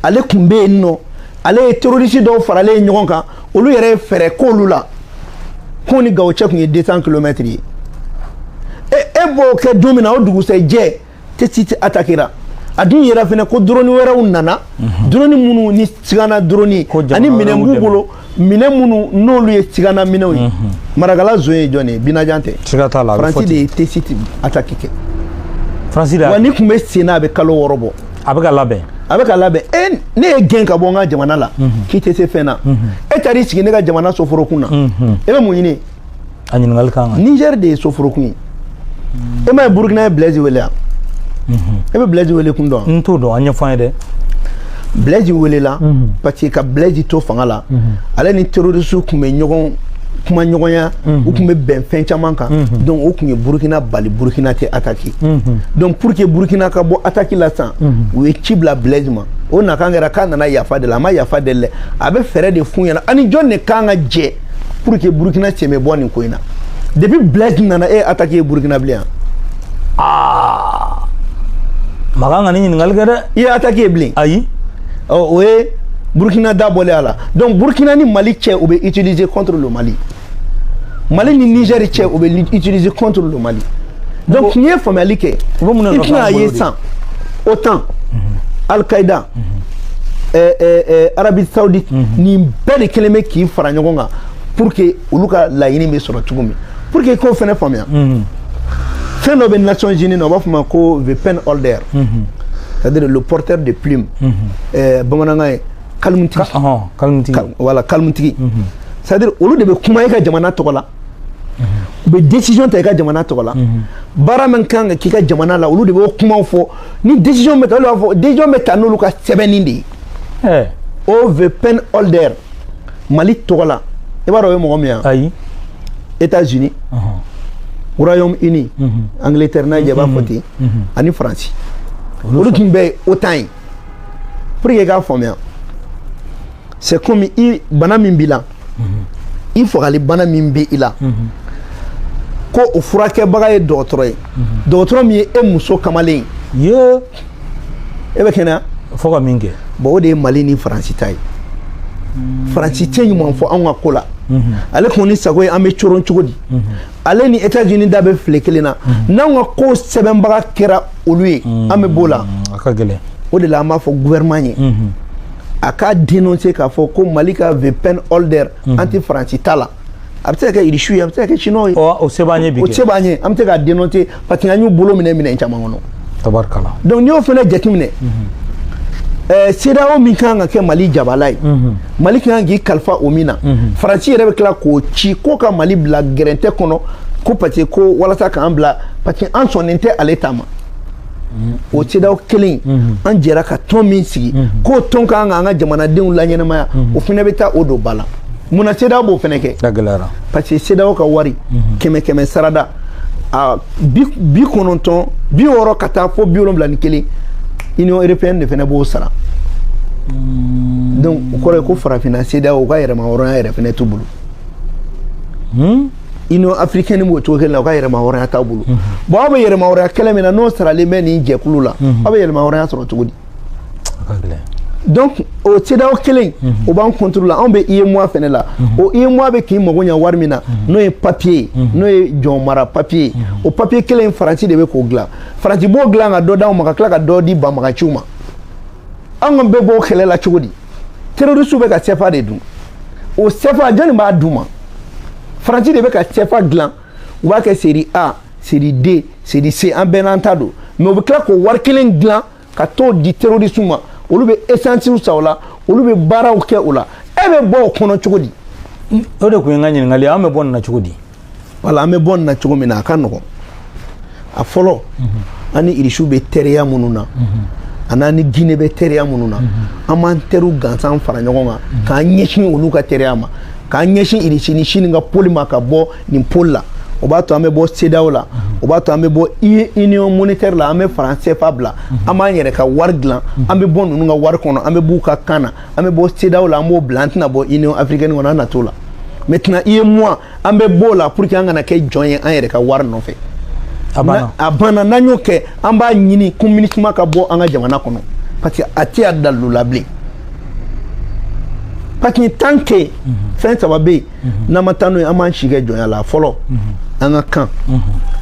ale kun bɛ yen nɔ ale ye terroriste dɔw faralen ɲɔgɔn kan olu yɛrɛ ye fɛɛrɛ k'olu la ko ni Gawo cɛ kun ye 200 km ye e b'o kɛ don min na o dugusɛjɛ tɛ attaquera a dun yɛrɛ fɛnɛ ko drone wɛrɛw nana drone minnu ni sigana drone ani minɛn b'u bolo minɛn minnu n'olu ye sigana minɛnw ye marakala zon ye jɔn ye Binajan tɛ Faransi de ye T-site attaque kɛ Faransi wa ni kun bɛ sen na a bɛ kalo 6 bɔ a bɛ ka labɛn ne ye gɛn ka bɔ n ka jamana la k'i tɛ se fɛn na e taar'i sigi ne ka jamana soforokun na e bɛ mun ɲini a ɲininkali kan kan Niger de ye soforokun ye e ma ye Burkina ye Blaise wele yan e bɛ Blaise wele kun dɔn n t'o dɔn a ɲɛfɔ an ye dɛ Blaise welela parce que ka Blaise to fanga la ale ni terroristes kun bɛ ɲɔgɔn kuma ɲɔgɔnya u kun bɛ bɛn fɛn caman kan donc o kun ye Burkina bali Burkina tɛ attaquer donc pour que Burkina ka bɔ attaque la san u ye ci bila Blaise ma o na kan kɛra k'a nana yafa de la a ma yafa de la a bɛ fɛɛrɛ de f'u ɲɛna ani jɔn de kan ka jɛ pour que Burkina cɛ bɛ bɔ nin ko in na depuis Blaise nana e attaquer Burkina bilen yan ma kan ka nin ɲininkali kɛ dɛ i ye attaquer bilen ayi o ye Burkina dabɔlen a la donc Burkina ni Mali cɛ u bɛ utiliser contre le Mali Mali ni Niger cɛ u bɛ utiliser contre le Mali donc n'i ye faamuyali kɛ i tɛna ye san OTAN Al-Qaïda Arabie Saoudite nin bɛɛ de kelen bɛ k'i fara ɲɔgɔn kan pour que olu ka laɲini bɛ sɔrɔ cogo min pour que k'o fana faamuya fɛn dɔ bɛ Nations Unies na u b'a fɔ ma ko the pen holder c'est-à-dire le porteur de plume bamanankan ye kalmutigi voilà kalmutigi c'est-à-dire olu de bɛ kuma i ka jamana tɔgɔ la u bɛ décision ta i ka jamana tɔgɔ la baara min kan ka k'i ka jamana la olu de bɛ kumaw fɔ ni décision bɛ ta olu b'a fɔ décision bɛ ta n'olu ka sɛbɛnni de ye o the pen holder Mali tɔgɔ la i b'a dɔn o ye mɔgɔ min ye États-Unis Royaume-Uni Angleterre n'a pas voté ani France olu tun bɛ autant ye pour que k'a faamuya c'est comme i bana min b'i la i fagali bana min bɛ i la ko o furakɛbaga ye dɔgɔtɔrɔ ye dɔgɔtɔrɔ min ye e muso kamalen ye e bɛ kɛnɛya fo ka min kɛ bon o de ye Mali ni France ta ye France tɛ ɲuman fɔ anw ka ko la ale kun ni sago ye an bɛ coron cogo di ale ni États-Unis da bɛ file kelen na n'anw ka ko sɛbɛnbaga kɛra olu ye an bɛ b'o la a ka gɛlɛn o de la an b'a fɔ gouvernement ye a k'a dénoncer k'a fɔ ko Mali ka VPN holder anti France ta la a bɛ se ka kɛ Irisu ye a bɛ se ka kɛ chinois ye o se b'an ye bi kɛ o se b'an ye an bɛ se k'a dénoncer parce que an y'u bolo minɛ caman kɔnɔ tabarikala donc n'i y'o fana jateminɛ CEDEAO min kan ka kɛ Mali jabala ye Mali kan k'i kalifa o min na Faransi yɛrɛ bɛ tila k'o ci ko ka Mali bila gɛrɛntɛ kɔnɔ ko parce que ko walasa k'an bila parce que an sɔnnen tɛ ale ta ma o CEDEAO kelen an jɛra ka tɔn min sigi k'o tɔn kan ka an ka jamanadenw laɲɛnamaya o fana bɛ taa o don ba la munna CEDEAO b'o fana kɛ parce que CEDEAO ka wari kɛmɛ sarada a 90 60 ka taa fo 71 Union européenne de fana b'o sara donc o kɔrɔ ye ko farafinna CEDEAO o ka yɛrɛma hɔrɔnya yɛrɛ fana t'u bolo Union africaine b'o cogo kelen na o ka yɛrɛma hɔrɔnya t'a bolo bon aw bɛ yɛrɛma hɔrɔnya kɛlɛ min na n'o saralen bɛ nin jɛkulu la aw bɛ yɛrɛma hɔrɔnya sɔrɔ cogo di donc o CEDEAO kelen o b'an contrôle la anw bɛ UEMOA fana la o UEMOA bɛ k'i mago ɲɛ wari min na n'o ye papier n'o ye jɔn mara papier o papier kelen Faransi de bɛ k'o dilan Faransi b'o dilan ka dɔ d'anw ma ka tila ka dɔ di banbagaciw ma anw ka bɛɛ b'o kɛlɛ la cogo di terroristes bɛ ka CFA de dun o CFA jɔnni b'a d'u ma Faransi de bɛ ka CFA dilan u b'a kɛ série A série D série C an bɛɛ n'an ta don mais u bɛ tila k'o wari kelen dilan ka t'o di terroristes ma olu bɛ essence sa o la olu bɛ baaraw kɛ o la e bɛ bɔ o kɔnɔ cogo di o de kun ye n ka ɲininkali an bɛ bɔ nin na cogo di wala an bɛ bɔ nin na cogo min na a ka nɔgɔn a fɔlɔ an ni Irisiw bɛ teriya minnu na a n'an ni Guinée bɛ teriya minnu na an b'an teriw gansan fara ɲɔgɔn kan k'an ɲɛsin olu ka teriya ma k'an ɲɛsin Irisi ni Chine ka pôle ma ka bɔ nin pôle la o b'a to an bɛ bɔ CEDEAO la o b'a to an bɛ bɔ Union monétaire la an bɛ franc CFA bila an b'an yɛrɛ ka wari dilan an bɛ bɔ ninnu ka wari kɔnɔ an bɛ b'u ka kan na an bɛ bɔ CEDEAO la an b'o bila an tɛna bɔ Union africaine kɔnɔ an na t'o la maintenant UEMOA an bɛ b'o la pour que an kana kɛ jɔn ye an yɛrɛ ka wari nɔfɛ a banna n'an y'o kɛ an b'a ɲini communisme ka bɔ an ka jamana kɔnɔ parce que a tɛ a dalu la bilen parce que tant que fɛn saba bɛ yen n'an ma taa n'o ye an b'an si kɛ jɔnya la fɔlɔ an ka kan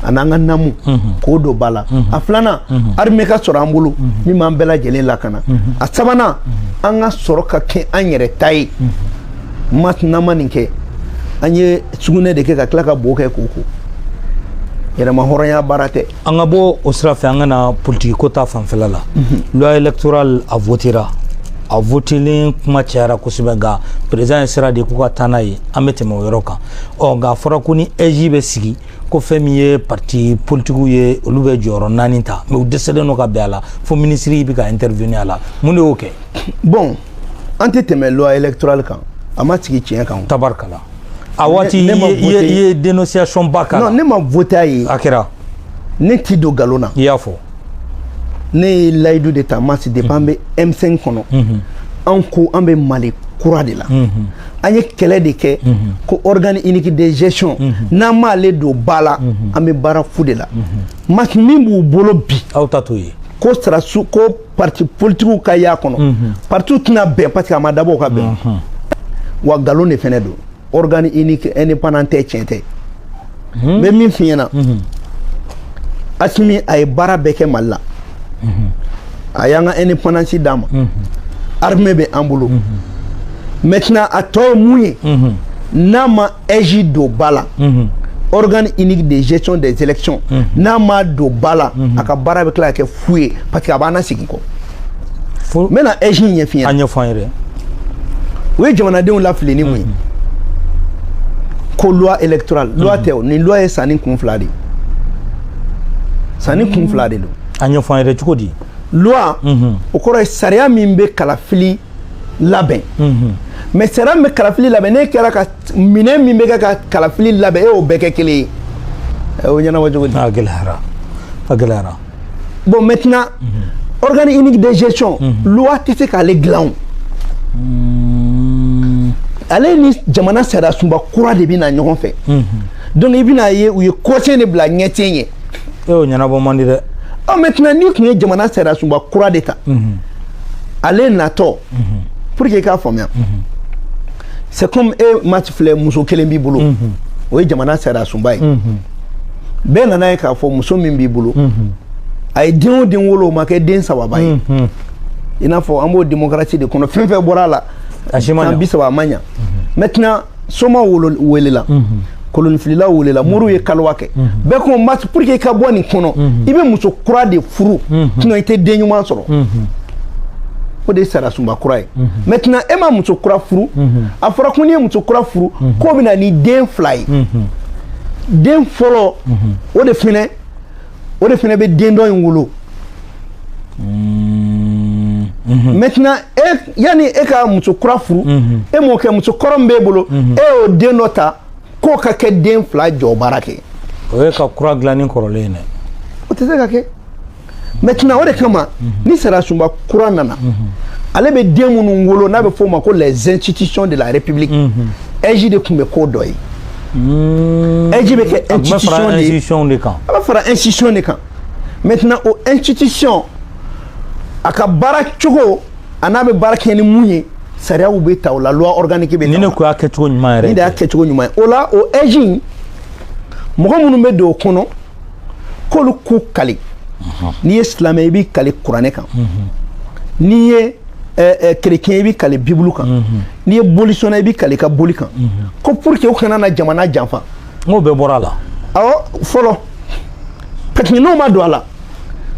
ani an ka namu k'o don ba la a filanan armée ka sɔrɔ an bolo min b'an bɛɛ lajɛlen lakana a sabanan an ka sɔrɔ ka kɛ an yɛrɛ ta ye n'an ma nin kɛ an ye sugunɛ de kɛ ka tila ka bo kɛ k'o ko yɛrɛma hɔrɔnya baara tɛ an ka bɔ o sira fɛ an ka na politique ko ta fanfɛla la loi électorale a votera a votelen kuma cayara kosɛbɛ nka président ye sira de k'u ka taa n'a ye an bɛ tɛmɛ o yɔrɔ kan nka a fɔra ko ni EJ bɛ sigi ko fɛn min ye parti politiques ye olu bɛ jɔyɔrɔ 4 ta mais u dɛsɛlen don ka bɛn a la fo ministre bɛ ka intervenir a la mun de y'o kɛ bon an tɛ tɛmɛ loi électorale kan a ma sigi tiɲɛ kan tabarikala a waati i ye dénonciation ba k'a la non ne ma voté a ye a kɛra ne t'i don galon na i y'a fɔ ne ye layidu de ta masi depuis an bɛ M5 kɔnɔ an ko an bɛ Mali kura de la an ye kɛlɛ de kɛ ko organe unique de gestion n'an m'ale don ba la an bɛ baara fu de la masi min b'u bolo bi aw ta t'o ye ko sarasu ko parti politiques ka y'a kɔnɔ parti tɛna bɛn parce que a ma dabɔ o ka bɛn wa galon de fɛnɛ don organe unique indépendant tɛ tiɲɛ tɛ n bɛ min f'i ɲɛna Assimi a ye baara bɛɛ kɛ Mali la a y'an ka indépendance d'a ma armée bɛ an bolo maintenant a tɔ ye mun ye n'a ma EJ don ba la organe unique de gestion des élections n'a ma don ba la a ka baara bɛ tila ka kɛ fu ye parce que a b'an nasegin kɔ n bɛna EJ ɲɛf'i ɲɛna a ɲɛfɔ an yɛrɛ o ye jamanadenw lafili ni mun ye ko loi électorale loi tɛ o nin loi ye sanni kun fila de sanni kun fila de don a ɲɛfɔ an yɛrɛ cogo di loi o kɔrɔ ye sariya min bɛ kalafili labɛn mais sariya min bɛ kalafili labɛn ne kɛra ka minɛn min bɛ kɛ ka kalafili labɛn e y'o bɛɛ kɛ kelen ye o ɲana wa jogo agelara bon maintenant organe unique de gestion loi tɛ se k'ale dilan ale ni jamana sariya sunba kura de bɛna ɲɔgɔn fɛ donc i bɛna ye u ye conseil de bila ɲɛtiɲɛ ye o ɲanabɔ man di dɛ maintenant ni tun ye jamana sariya sunba kura de ta ale natɔ pour que i k'a faamuya c'est comme e match filɛ muso kelen b'i bolo o ye jamana sariya sunba ye bɛɛ nana ye k'a fɔ muso min b'i bolo a ye den o den wolo o ma kɛ den sababa ye i n'a fɔ an b'o démocratie de kɔnɔ fɛn fɛn bɔra a la san 30 a ma ɲa maintenant soma welela kolonifilila welela muru ye kaliwa kɛ bɛɛ ko match pour que i ka bɔ nin kɔnɔ i bɛ muso kura de furu sinon i tɛ den ɲuman sɔrɔ o de ye sariya sunba kura ye maintenant e ma muso kura furu a fɔra ko n'i ye muso kura furu k'o bɛ na ni den 2 ye den fɔlɔ o de fɛnɛ bɛ den dɔ in wolo maintenant yani e ka muso kura furu e m'o kɛ muso kɔrɔ min b'e bolo e y'o den dɔ ta k'o ka kɛ den 2 jɔ baara kɛ o ye ka kura dilanni kɔrɔlen dɛ o tɛ se ka kɛ maintenant o de kama ni sariya sunba kura nana ale bɛ den minnu wolo n'a bɛ f'o ma ko les institutions de la république EJ de tun bɛ k'o dɔ ye EJ bɛ kɛ institution de kan a bɛ fara institution de kan maintenant o institution a ka baara cogo a n'a bɛ baara kɛ ni mun ye sariyaw bɛ ta o la loi organique bɛ ta ni ne ko y'a kɛcogo ɲuman yɛrɛ ni de y'a kɛcogo ɲuman ye o la o EJ mɔgɔ minnu bɛ don o kɔnɔ k'olu k'u kali n'i ye silamɛ i b'i kali kuranɛ kan n'i ye chrétien i b'i kali bibulu kan n'i ye bolisɔnna i b'i kali ka boli kan ko pour que u kana na jamana janfa n'o bɛɛ bɔra a la awɔ fɔlɔ parce que n'o ma don a la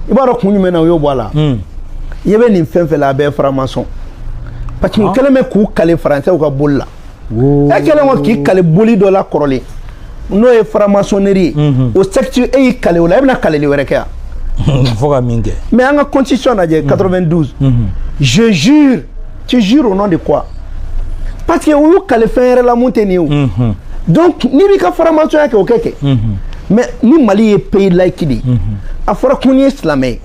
i b'a dɔn kun jumɛn na o y'o bɔ a la i bɛ nin fɛn fɛn la a bɛɛ ye franc-maçon parce que u kɛlen bɛ k'u kali faransɛw ka boli la e kɛlen ko k'i kali boli dɔ la kɔrɔlen n'o ye franc-maçonnerie ye o secte e y'i kali o la e bɛna kaleli wɛrɛ kɛ yan fo ka min kɛ mais an ka constitution lajɛ 92 je jure tu jures au nom de quoi parce que u y'u kali fɛn yɛrɛ la mun tɛ nin ye o donc n'i b'i ka franc-maçonneya kɛ o kɛ mais ni Mali ye pays laïque de ye a fɔra ko n'i ye silamɛ ye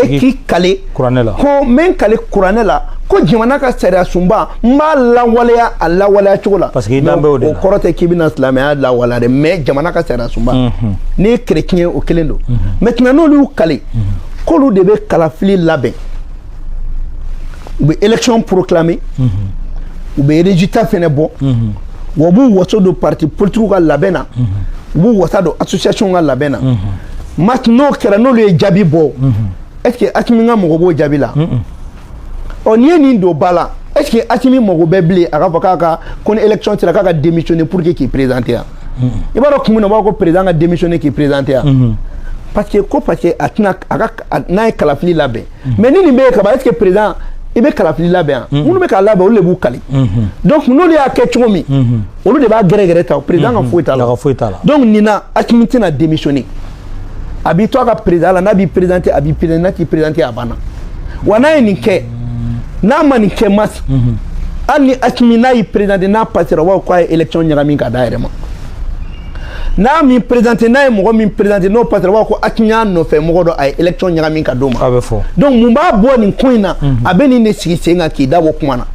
e k'i kali kuranɛ la ko n bɛ n kali kuranɛ la ko jamana ka sariya sunba n b'a lawaleya a lawaleya cogo la parce que i dan bɛ o de la o kɔrɔ tɛ k'i bɛna silamɛya lawaleya dɛ mais jamana ka sariya sunba n'i ye chrétien o kelen don maintenant n'olu y'u kali k'olu de bɛ kalafili labɛn u bɛ élection proclamer u bɛ résultat fɛnɛ bɔ wa u b'u waso don parti politique ka labɛn na u b'u wasa don association ka labɛn na maintenant n'o kɛra n'olu ye jaabi bɔ est-ce que Assimi ka mɔgɔ b'o jaabi la ɔ n'i ye nin don ba la est-ce que Assimi mɔgɔ bɛ bilen a k'a fɔ k'a ka ko ni élection sera k'a ka démissionner pour que k'i présenter yan i b'a dɔn kun min na u b'a fɔ ko président ka démissionner k'i présenter yan parce que a tɛna n'a ye kalafili labɛn mais ni nin bɛ yen kaban est-ce que président i bɛ kalafili labɛn yan minnu bɛ k'a labɛn olu de b'u kali donc n'olu y'a kɛ cogo min olu de b'a gɛrɛgɛrɛ ta président ka foyi t'a la donc nin na Assimi tɛna démissionner a b'i to a ka président la n'a b'i présenter a b'i présenter n'a t'i présenter a banna wa n'a ye nin kɛ n'a ma nin kɛ mas hali ni Assimi n'a y'i présenter n'a passera u b'a fɔ k'a ye élection ɲagami ka d'a yɛrɛ ma n'a min présenter n'a ye mɔgɔ min présenter n'o passera u b'a fɔ ko Assimi y'a nɔfɛ mɔgɔ dɔ a ye élection ɲagami ka d'o ma a bɛ fɔ donc mun b'a bɔ nin ko in na a bɛ nin de sigi sen kan k'i dabɔ kuma na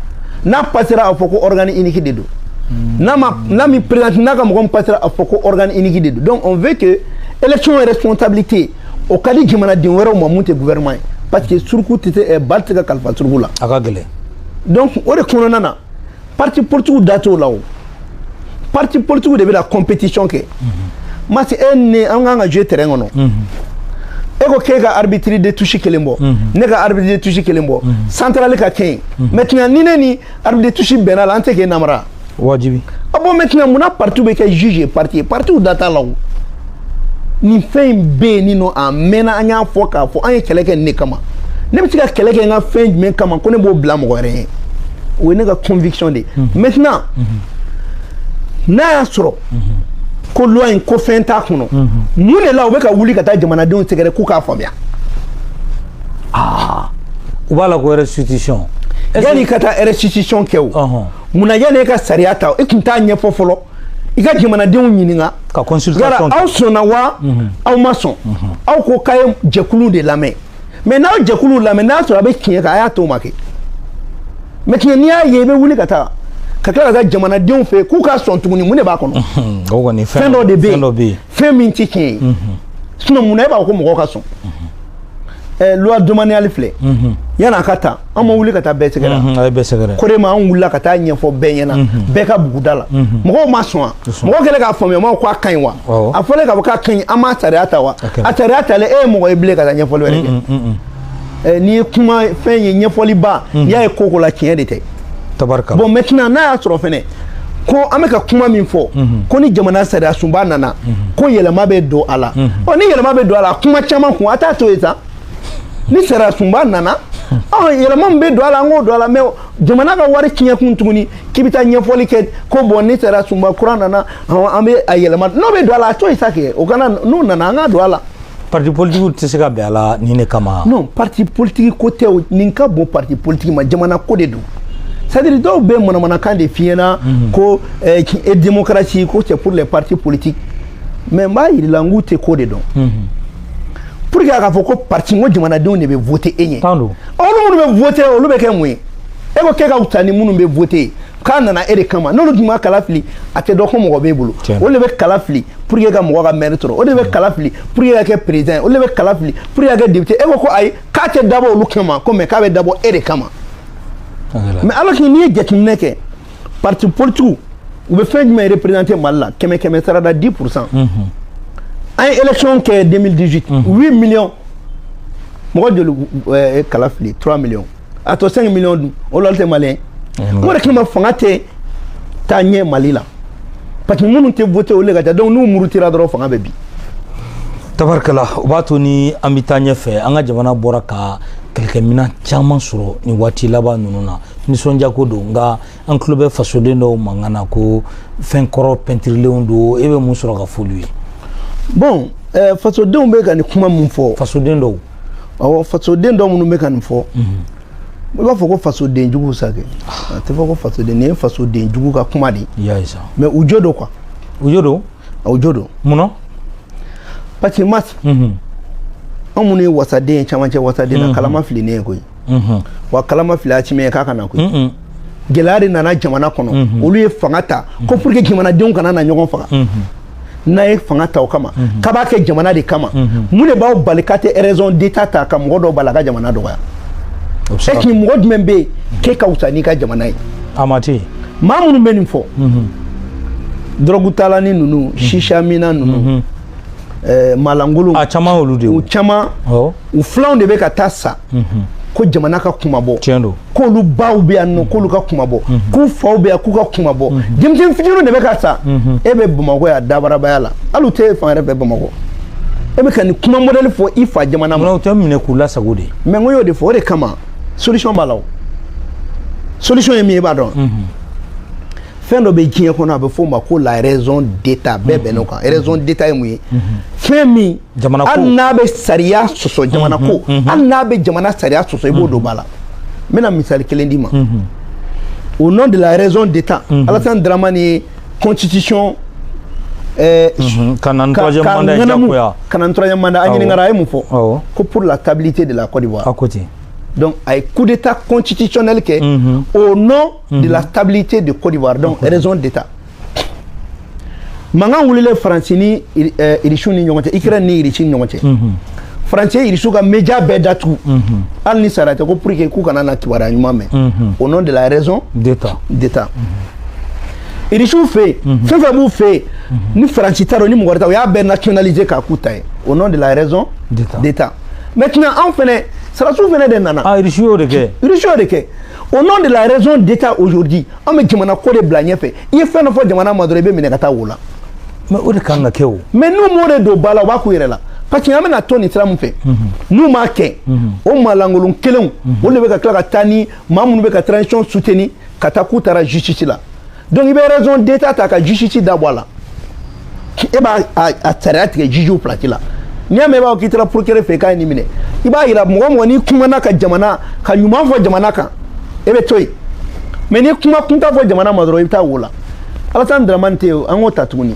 n'a passera a fɔ ko organe unique de don n'a min présenter n'a ka mɔgɔ min passera a fɔ ko organe unique de don donc on veut que élection responsabilité o ka di jamanaden wɛrɛw ma mun tɛ gouvernement ye parce que suruku tɛ se ba tɛ se ka kalifa suruku la a ka gɛlɛn donc o de kɔnɔna na parti politique da t'o la o parti politique de bɛ na compétition kɛ masi e ni an kan ka jouer terrain kɔnɔ e ko k'e ka arbitre de touche kelen bɔ ne ka arbitre de touche kelen bɔ centrale ka kɛ yen maintenant ni ne ni arbitre de touche bɛnna la an tɛ k'e namara wajibi a bon maintenant munna parti bɛ kɛ juge parti da t'a la o nin fɛn in bɛ yen nin nɔ a mɛnna an y'a fɔ k'a fɔ an ye kɛlɛ kɛ nin de kama ne bɛ se ka kɛlɛ kɛ n ka fɛn jumɛn kama ko ne b'o bila mɔgɔ wɛrɛ ye o ye ne ka conviction de ye maintenant n'a y'a sɔrɔ ko loi in ko fɛn t'a kɔnɔ mun de la u bɛ ka wuli ka taa jamanadenw sɛgɛrɛ k'u k'a faamuya u b'a la ko restitution yanni ka taa restitution kɛ o munna yanni e ka sariya ta e tun t'a ɲɛfɔ fɔlɔ i ka jamanadenw ɲininka ka consultation aw sɔnna wa aw ma sɔn aw ko k'a ye jɛkulu de lamɛn mais n'aw jɛkulu lamɛn n'a sɔrɔ a bɛ tiɲɛ kan a y'a to o ma kɛ mais tiɲɛ n'i y'a ye i bɛ wuli ka taa ka tila ka taa jamanadenw fɛ k'u ka sɔn tuguni mun de b'a kɔnɔ fɛn dɔ de bɛ yen fɛn min tɛ tiɲɛ ye sinon mun na e b'a fɔ ko mɔgɔw ka sɔn loi domaniale filɛ yan'a ka taa an ma wuli ka taa bɛɛ sɛgɛrɛ ko de ma an wulila ka taa ɲɛfɔ bɛɛ ɲɛna bɛɛ ka buguda la mɔgɔw ma sɔn wa mɔgɔw kɛlen k'a faamuya mɔgɔw k'a ka ɲi wa a fɔlen k'a fɔ k'a ka ɲi an m'a sariya ta wa a sariya talen e ye mɔgɔ ye bilen ka taa ɲɛfɔli wɛrɛ kɛ n'i ye kuma fɛn ye ɲɛfɔliba n'i y'a ye ko ko la tiɲɛ de tɛ bon maintenant n'a y'a sɔrɔ fɛnɛ ko an bɛ ka kuma min fɔ ko ni jamana sariya sunba nana ko yɛlɛma bɛ don a la ni yɛlɛma bɛ don a la kuma caman kun a t'a to yen sa ni sariya sunba nana yɛlɛma min bɛ don a la an k'o don a la mais jamana ka wari tiɲɛ kun tuguni k'i bɛ taa ɲɛfɔli kɛ ko bon ni sariya sunba kura nana an bɛ a yɛlɛma n'o bɛ don a la a to yen sa kɛ o kana n'o nana an ka don a la. parti politique tɛ se ka bɛn a la nin de kama. non parti politique ko tɛ o nin ka bon parti politique ma jamana ko de don. c'est-à-dire dɔw bɛ manamanakan de f'i ɲɛna ko démocratie ko c'est pour les partis politiques mais n b'a yir'i la n k'u tɛ ko de dɔn. pour que a ka fɔ ko parti n ko jamanadenw de bɛ voter e ɲɛ. olu minnu bɛ voter olu bɛ kɛ mun ye e ko k'e ka fisa ni minnu bɛ voter k'a nana e de kama n'olu tun ma kala fili a tɛ dɔn ko mɔgɔ b'e bolo olu de bɛ kala fili pour que ka mɔgɔ ka maire sɔrɔ o de bɛ kala fili pour que ka kɛ président olu de bɛ kala fili pour que ka kɛ député e ko ko ayi k'a tɛ dabɔ olu kama ko mais k'a bɛ dabɔ e de kama. mais alors que n'i ye jateminɛ kɛ parti politique u bɛ fɛn jumɛn représenter Mali la kɛmɛ sara da 10%. an ye élection kɛ 2018 8 millions mɔgɔ joli kala fili 3 millions a tɔ 5 millions dun o la olu tɛ maliyɛn o de kama fanga tɛ taa ɲɛ Mali la parce que minnu tɛ voter olu de ka ca donc n'u murutira dɔrɔn fanga bɛ bin. tabarikala o b'a to ni an bɛ taa ɲɛfɛ an ka jamana bɔra ka kɛlɛkɛminɛn caman sɔrɔ nin waati laban ninnu na nisɔndiya ko don nka an tulo bɛ fasoden dɔw mankan na ko fɛn kɔrɔ pɛntirilenw don e bɛ mun sɔrɔ ka f'olu ye. bon fasodenw bɛ ka nin kuma min fɔ. fasoden dɔw. awɔ fasoden dɔw minnu bɛ ka nin fɔ. i b'a fɔ ko fasoden jugu sa kɛ a tɛ fɔ ko fasoden nin ye fasoden jugu ka kuma de ye. mais u jo don quoi. u jo don. u jo don. mun na. parce que mas. an minnu ye wasaden camancɛ wasaden na kalama filinen ye koyi wa kalama fili a cimɛ k'a kana koyi gɛlɛya de nana jamana kɔnɔ olu ye fanga ta ko pour que jamanadenw kana na ɲɔgɔn faga n'a ye fanga ta o kama k'a b'a kɛ jamana de kama mun de b'aw bali k'a tɛ raison d'état ta ka mɔgɔ dɔw bali a ka jamana dɔgɔya est-ce que mɔgɔ jumɛn bɛ yen k'e ka wusa n'i ka jamana ye a ma ten maa minnu bɛ nin fɔ drogue talani ninnu shisha mina ninnu malangolo a caman olu de u caman u filanw de bɛ ka taa sa ko jamana ka kuma bɔ tiɲɛ don k'olu baw bɛ yan nɔ k'olu ka kuma bɔ k'u faw bɛ yan k'u ka kuma bɔ denmisɛnnin fitininw de bɛ ka sa e bɛ Bamakɔ yan dabarabaya la hali u tɛ fan wɛrɛ fɛ Bamakɔ e bɛ ka nin kuma modèle fɔ i fa jamana ma. o tɛ minɛ k'u lasago de. mais n ko y'o de fɔ o de kama solution b'a la o solution ye min ye i b'a dɔn. fɛn dɔ bɛ diɲɛ kɔnɔ a bɛ fɔ o ma ko la raison d'état bɛɛ bɛn n'o kan raison d'état ye mun ye fɛn min hali n'a bɛ sariya sɔsɔ jamana ko hali n'a bɛ jamana sariya sɔsɔ i b'o don ba la n bɛna misali kelen d'i ma au nom de la raison d'état Alassane Dramane ye constitution ka na troisième mandat jagoya ka na troisième mandat a ɲininkara a ye mun fɔ ko pour la stabilité de la Côte d'Ivoire. Donc, il y a un coup d'état constitutionnel qui est au nom de la stabilité de Côte d'Ivoire. Donc, raison d'état. Manga wulile Francini irishu ni nyongote, ikira ni irishi ni nyongote. Français irishu ka média bedatu. Al ni sarate ko pour que ku kana na kiwara nyuma me. Au nom de la raison d'état. Irishu fait, fait ni Français taro ni mugorata ya ben nationaliser ka kutaye. Au nom de la raison d'état. Maintenant, en fait, ça venait de nana. Ah, Richio de quai. Au nom de la raison d'état aujourd'hui, on me dit que je blague fait. Il fait une fois que je madrebe menekata oula. Mais où est kanga keo? Mais nous more do bala wa kuirela. Parce que amena toni tram fait. Nous marqué. O malangolon kelon. O le beka klaka tani, mamu beka transition soutenu, kataku tara justice là. Donc il y a raison d'état ta ka justice d'abwala. E ba a tsara ke juju platila. Ni ame ba okitira procureur fe ka ni mine iba ira mo ni kuma na ka jamana ka nyuma fo jamana ka ebe toy mais ni kuma kunta fo jamana madro ita wola Alassane Dramane te an ko ta tuguni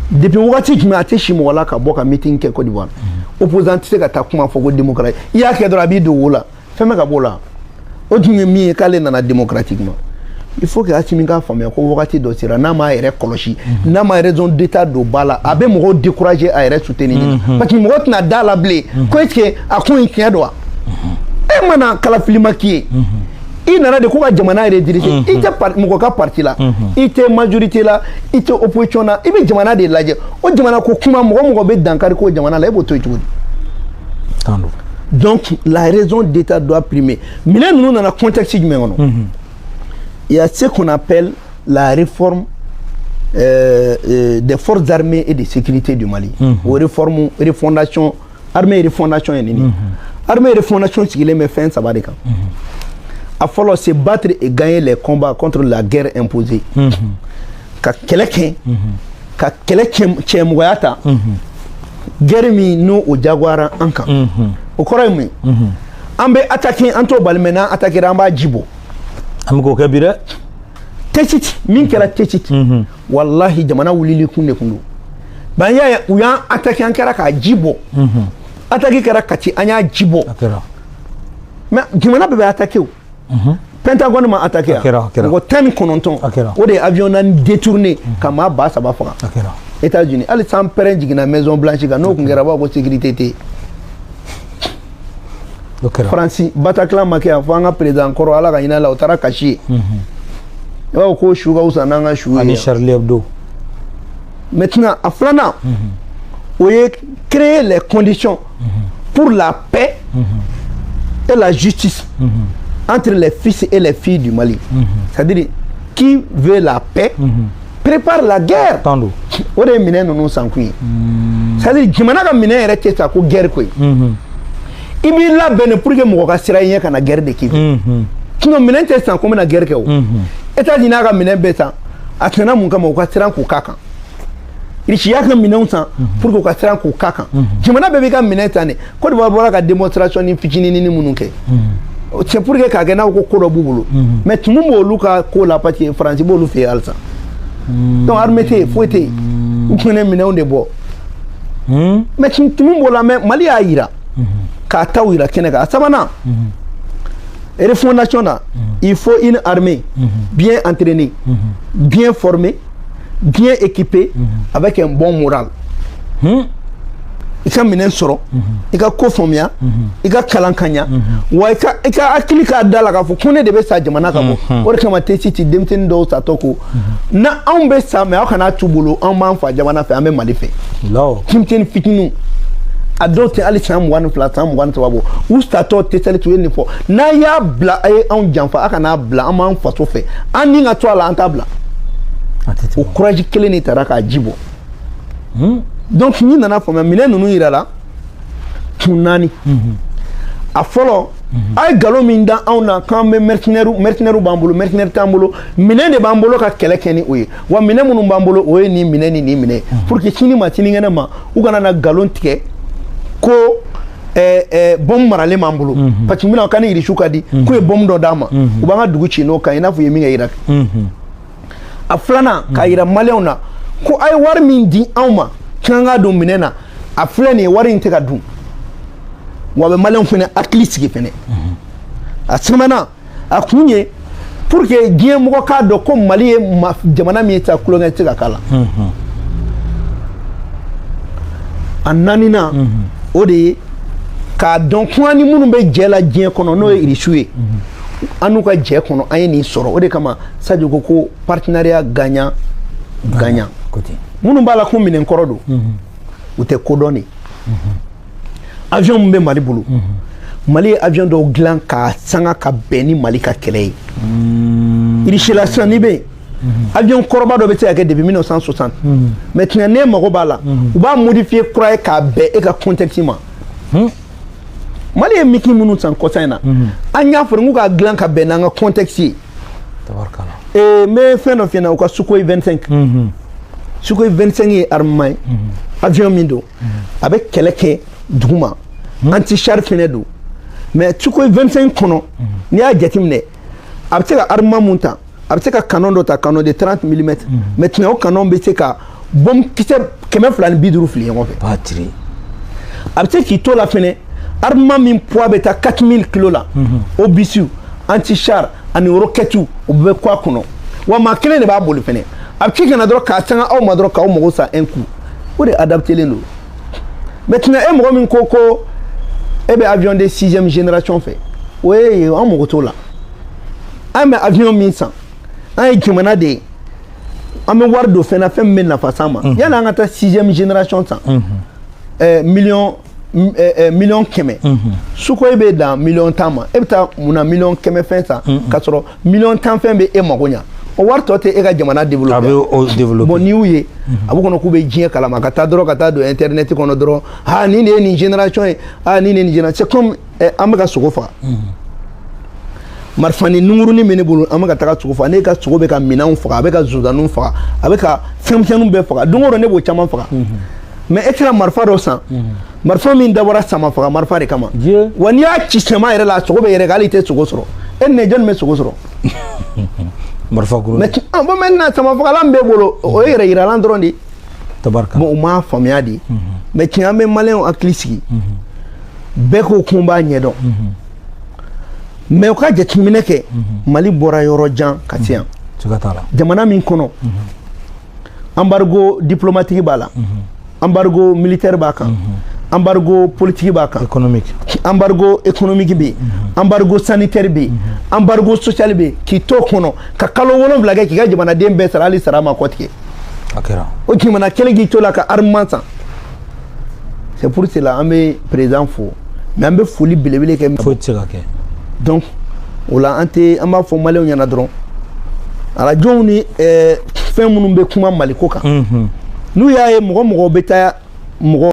depuis wagati jumɛn a tɛ si mɔgɔ la ka bɔ ka meeting kɛ Côte d'Ivoire opposant tɛ se ka taa kuma fɔ ko démocratie i y'a kɛ dɔrɔn a b'i don wo la fɛn bɛ ka bɔ la o tun ye min ye k'ale nana démocratiquement il faut que Assimi k'a faamuya ko wagati dɔ sera n'a m'a yɛrɛ kɔlɔsi n'a ma raison d'état don ba la a bɛ mɔgɔw décourager a yɛrɛ soutenir parce que mɔgɔ tɛna da la bilen ko est-ce que a ko in tiɲɛ don wa e mana kalafilima k'i ye i nana de ko ka jamana yɛrɛ diriger i tɛ mɔgɔ ka parti la i tɛ majorité la i tɛ opposition na i bɛ jamana de lajɛ o jamana ko kuma mɔgɔ mɔgɔ bɛ dankari ko jamana la e b'o to yen cogo di donc la raison d'état doit primer minɛn ninnu nana contexte jumɛn kɔnɔ il y a ce qu'on appelle la réforme des forces armées et de sécurité du Mali o réforme refondation armée refondation ye nini armée refondation sigilen bɛ fɛn saba de kan a fɔlɔ c'est battre et gagner les combats contre la guerre imposée ka kɛlɛ kɛ ka kɛlɛ cɛmɔgɔya ta guerre min n'o o jagoyara an kan o kɔrɔ ye mun ye an bɛ attaquer an t'o bali maintenant attaquer an b'a ji bɔ an bɛ k'o kɛ bi dɛ tɛciti min kɛra tɛciti wallahi jamana wulili kun de kun don ban y'a ye u y'an attaquer an kɛra k'a ji bɔ attaquer kɛra Kati an y'a ji bɔ mais jamana bɛɛ bɛ attaquer o Pentagone ma attaqué mɔgɔ 19 o de ye avion naani détourné ka maa 3,000 faga États-Unis hali san pɛrɛn jiginna Maison Blanche kan n'o kun kɛra b'a ko sécurité tɛ Faransi Bataclan ma kɛ yan fo an ka président kɔrɔ Ala ka hinɛ la o taara kasi ye i b'a fɔ ko su ka wusa n'an ka su ye ani Charlie Hebdo maintenant a filanan o ye créer les conditions pour la paix et la justice entre les fils et les filles du Mali. C'est-à-dire, qui veut la paix prépare la guerre. O de ye minɛn ninnu sankun ye. C'est-à-dire, jamana ka minɛn yɛrɛ tɛ ta ko guerre ko ye. I b'i labɛn pour que mɔgɔ ka sira i ɲɛ ka na guerre de k'i fɛ. Sinon minɛn tɛ san ko n bɛna guerre kɛ o. États-Unis n'a ka minɛn bɛɛ san a tɛna mun kama u ka siran k'u k'a kan. Irisi y'a ka minɛnw san pour que u ka siran k'u k'a kan. Jamana bɛɛ b'i ka minɛn san de. Côte d'Ivoire bɔra ka démonstration ni fitinin ni minnu kɛ. C'est pour que k'a kɛ n'a ko ko dɔ b'u bolo mais tumu b'olu ka ko la parce que Faransi b'olu fɛ yen halisa donc armée tɛ yen foyi tɛ yen u tun bɛ minɛnw de bɔ mais tumu b'o la mais Mali y'a yira k'a taw yira kɛnɛ kan a sabanan refondation na il faut une armée bien entraînée bien formée bien équipée avec un bon moral i ka minɛn sɔrɔ i ka ko faamuya i ka kalan ka ɲa wa i ka hakili k'a da la k'a fɔ ko ne de bɛ sa jamana ka bɔ o de kama tɛciti denmisɛnnin dɔw satɔ ko na anw bɛ sa mais aw kana t'u bolo anw b'an fa jamana fɛ an bɛ Mali fɛ denmisɛnnin fitininw a dɔw tɛ hali san 22 san 23 bɔ u satɔ tɛsɛli tun ye nin fɔ n'a y'a bila a ye anw janfa a kana bila an b'an faso fɛ an ni ka to a la an t'a bila o courage kelen de taara k'a ji bɔ donc ni nana faamuya minɛn ninnu yira la tun naani a fɔlɔ a ye galon min da anw na k'an bɛ mercenaires b'an bolo mercenaires t'an bolo minɛn de b'an bolo ka kɛlɛ kɛ ni o ye wa minɛn minnu b'an bolo o ye nin minɛn ni nin minɛn pour que sini ma sinikɛnɛ ma u kana na galon tigɛ ko bombe maralen b'an bolo parce que minna ka ni Irisiw ka di k'u ye bombe dɔ d'an ma u b'an ka dugu ci n'o kan i n'a fɔ u ye min kɛ Irak a filanan k'a yira maliyɛnw na ko a ye wari min di anw ma k'an ka don minɛn na a filɛ nin ye wari in tɛ ka dun wa a bɛ maliyɛnw fɛnɛ hakili sigi fɛnɛ a sabanan a kun ye pour que diɲɛ mɔgɔ k'a dɔn ko Mali ye jamana min ye ta kulonkɛ tɛ ka k'a la a naaninan o de ye k'a dɔn ko an ni minnu bɛ jɛ la diɲɛ kɔnɔ n'o ye Irisiw ye an n'u ka jɛ kɔnɔ an ye nin sɔrɔ o de kama Sadio ko partenariat gagnant gagnant minnu b'a la ko minɛn kɔrɔ don u tɛ kodɔn de avion min bɛ Mali bolo Mali ye avion dɔw dilan k'a sanga ka bɛn ni Mali ka kɛlɛ ye Irisi la sisan n'i bɛ yen avion kɔrɔba dɔ bɛ se ka kɛ depuis 1960 maintenant ne mago b'a la u b'a modifier kura ye k'a bɛn e ka contexte ma Mali ye miki minnu san kɔsa in na an y'a fɔ n k'u ka dilan ka bɛn n'an ka contexte ye n bɛ fɛn dɔ f'i ɲɛna u ka Sukhoi 25 Sukhoi 25 ye armement ye avion min don a bɛ kɛlɛ kɛ duguma anti-char fɛnɛ don mais Sukhoi 25 kɔnɔ n'i y'a jateminɛ a bɛ se ka armement mun ta a bɛ se ka canon dɔ ta canon de 30 mm maintenant o canon bɛ se ka bombe kisɛ 250 fili ɲɔgɔn fɛ batterie a bɛ se k'i to la fɛnɛ armement min poids bɛ taa 4000 kg la obus anti-char ani roquette u bɛ kɔ a kɔnɔ wa maa kelen de b'a boli fɛnɛ a bɛ k'i kana dɔrɔn k'a sanga aw ma dɔrɔn k'aw mago sa un coup o de adapté len don maintenant e mɔgɔ min ko e bɛ avion de 6e génération fɛ o ye an mago t'o la an bɛ avion min san an ye jamana de ye an bɛ wari don fɛn na fɛn min bɛ nafa s'an ma yanni an ka taa 6e génération san million kɛmɛ Sukhoi bɛ dan million 10 ma e bɛ taa mun na million kɛmɛ fɛn san k'a sɔrɔ million 10 fɛn bɛ e mago ɲa o wari tɔ tɛ e ka jamana développer a bɛ o développer bon n'i y'u ye a b'u kɔnɔ k'u bɛ diɲɛ kalama ka taa dɔrɔn ka taa don internet kɔnɔ dɔrɔn nin de ye nin génération ye nin de ye nin génération c'est comme an bɛ ka sogo faga marifani nungurunin bɛ ne bolo an bɛ ka taga sogo faga ne ka sogo bɛ ka minɛnw faga a bɛ ka zonzanninw faga a bɛ ka fɛnmisɛnninw bɛɛ faga don o don ne b'o caman faga mais e tɛna marifa dɔ san marifa min dabɔra sama faga marifa de kama wa n'i y'a ci sɛma yɛrɛ la a sogo bɛ yɛrɛ hali i tɛ sogo sɔrɔ e ni jɔnni bɛ sogo sɔrɔ marifa kuru mais bon maintenant sama fagalan b'e bolo o ye yɛrɛ yiralan dɔrɔn de tabaraka bon o m'a faamuya de mais tiɲɛ an bɛ maliyɛnw hakili sigi bɛɛ ko kun b'a ɲɛdɔn mais u ka jateminɛ kɛ Mali bɔra yɔrɔ jan ka se yan jamana min kɔnɔ embargo diplomatique b'a la embargo militaire b'a kan embargo politique b'a kan embargo économique bɛ yen embargo sanitaire bɛ yen embargo social bɛ yen k'i to kɔnɔ ka kalo 7 kɛ k'i ka jamanaden bɛɛ sara hali sara ma kɔ tigɛ o jamana kelen k'i to la ka armement san c'est pour cela an bɛ président fo mais an bɛ foli belebele kɛ foyi tɛ se ka kɛ donc o la an b'a fɔ maliyɛnw ɲɛna dɔrɔn arajow ni fɛn minnu bɛ kuma Maliko kan n'u y'a ye mɔgɔ bɛ taa mɔgɔ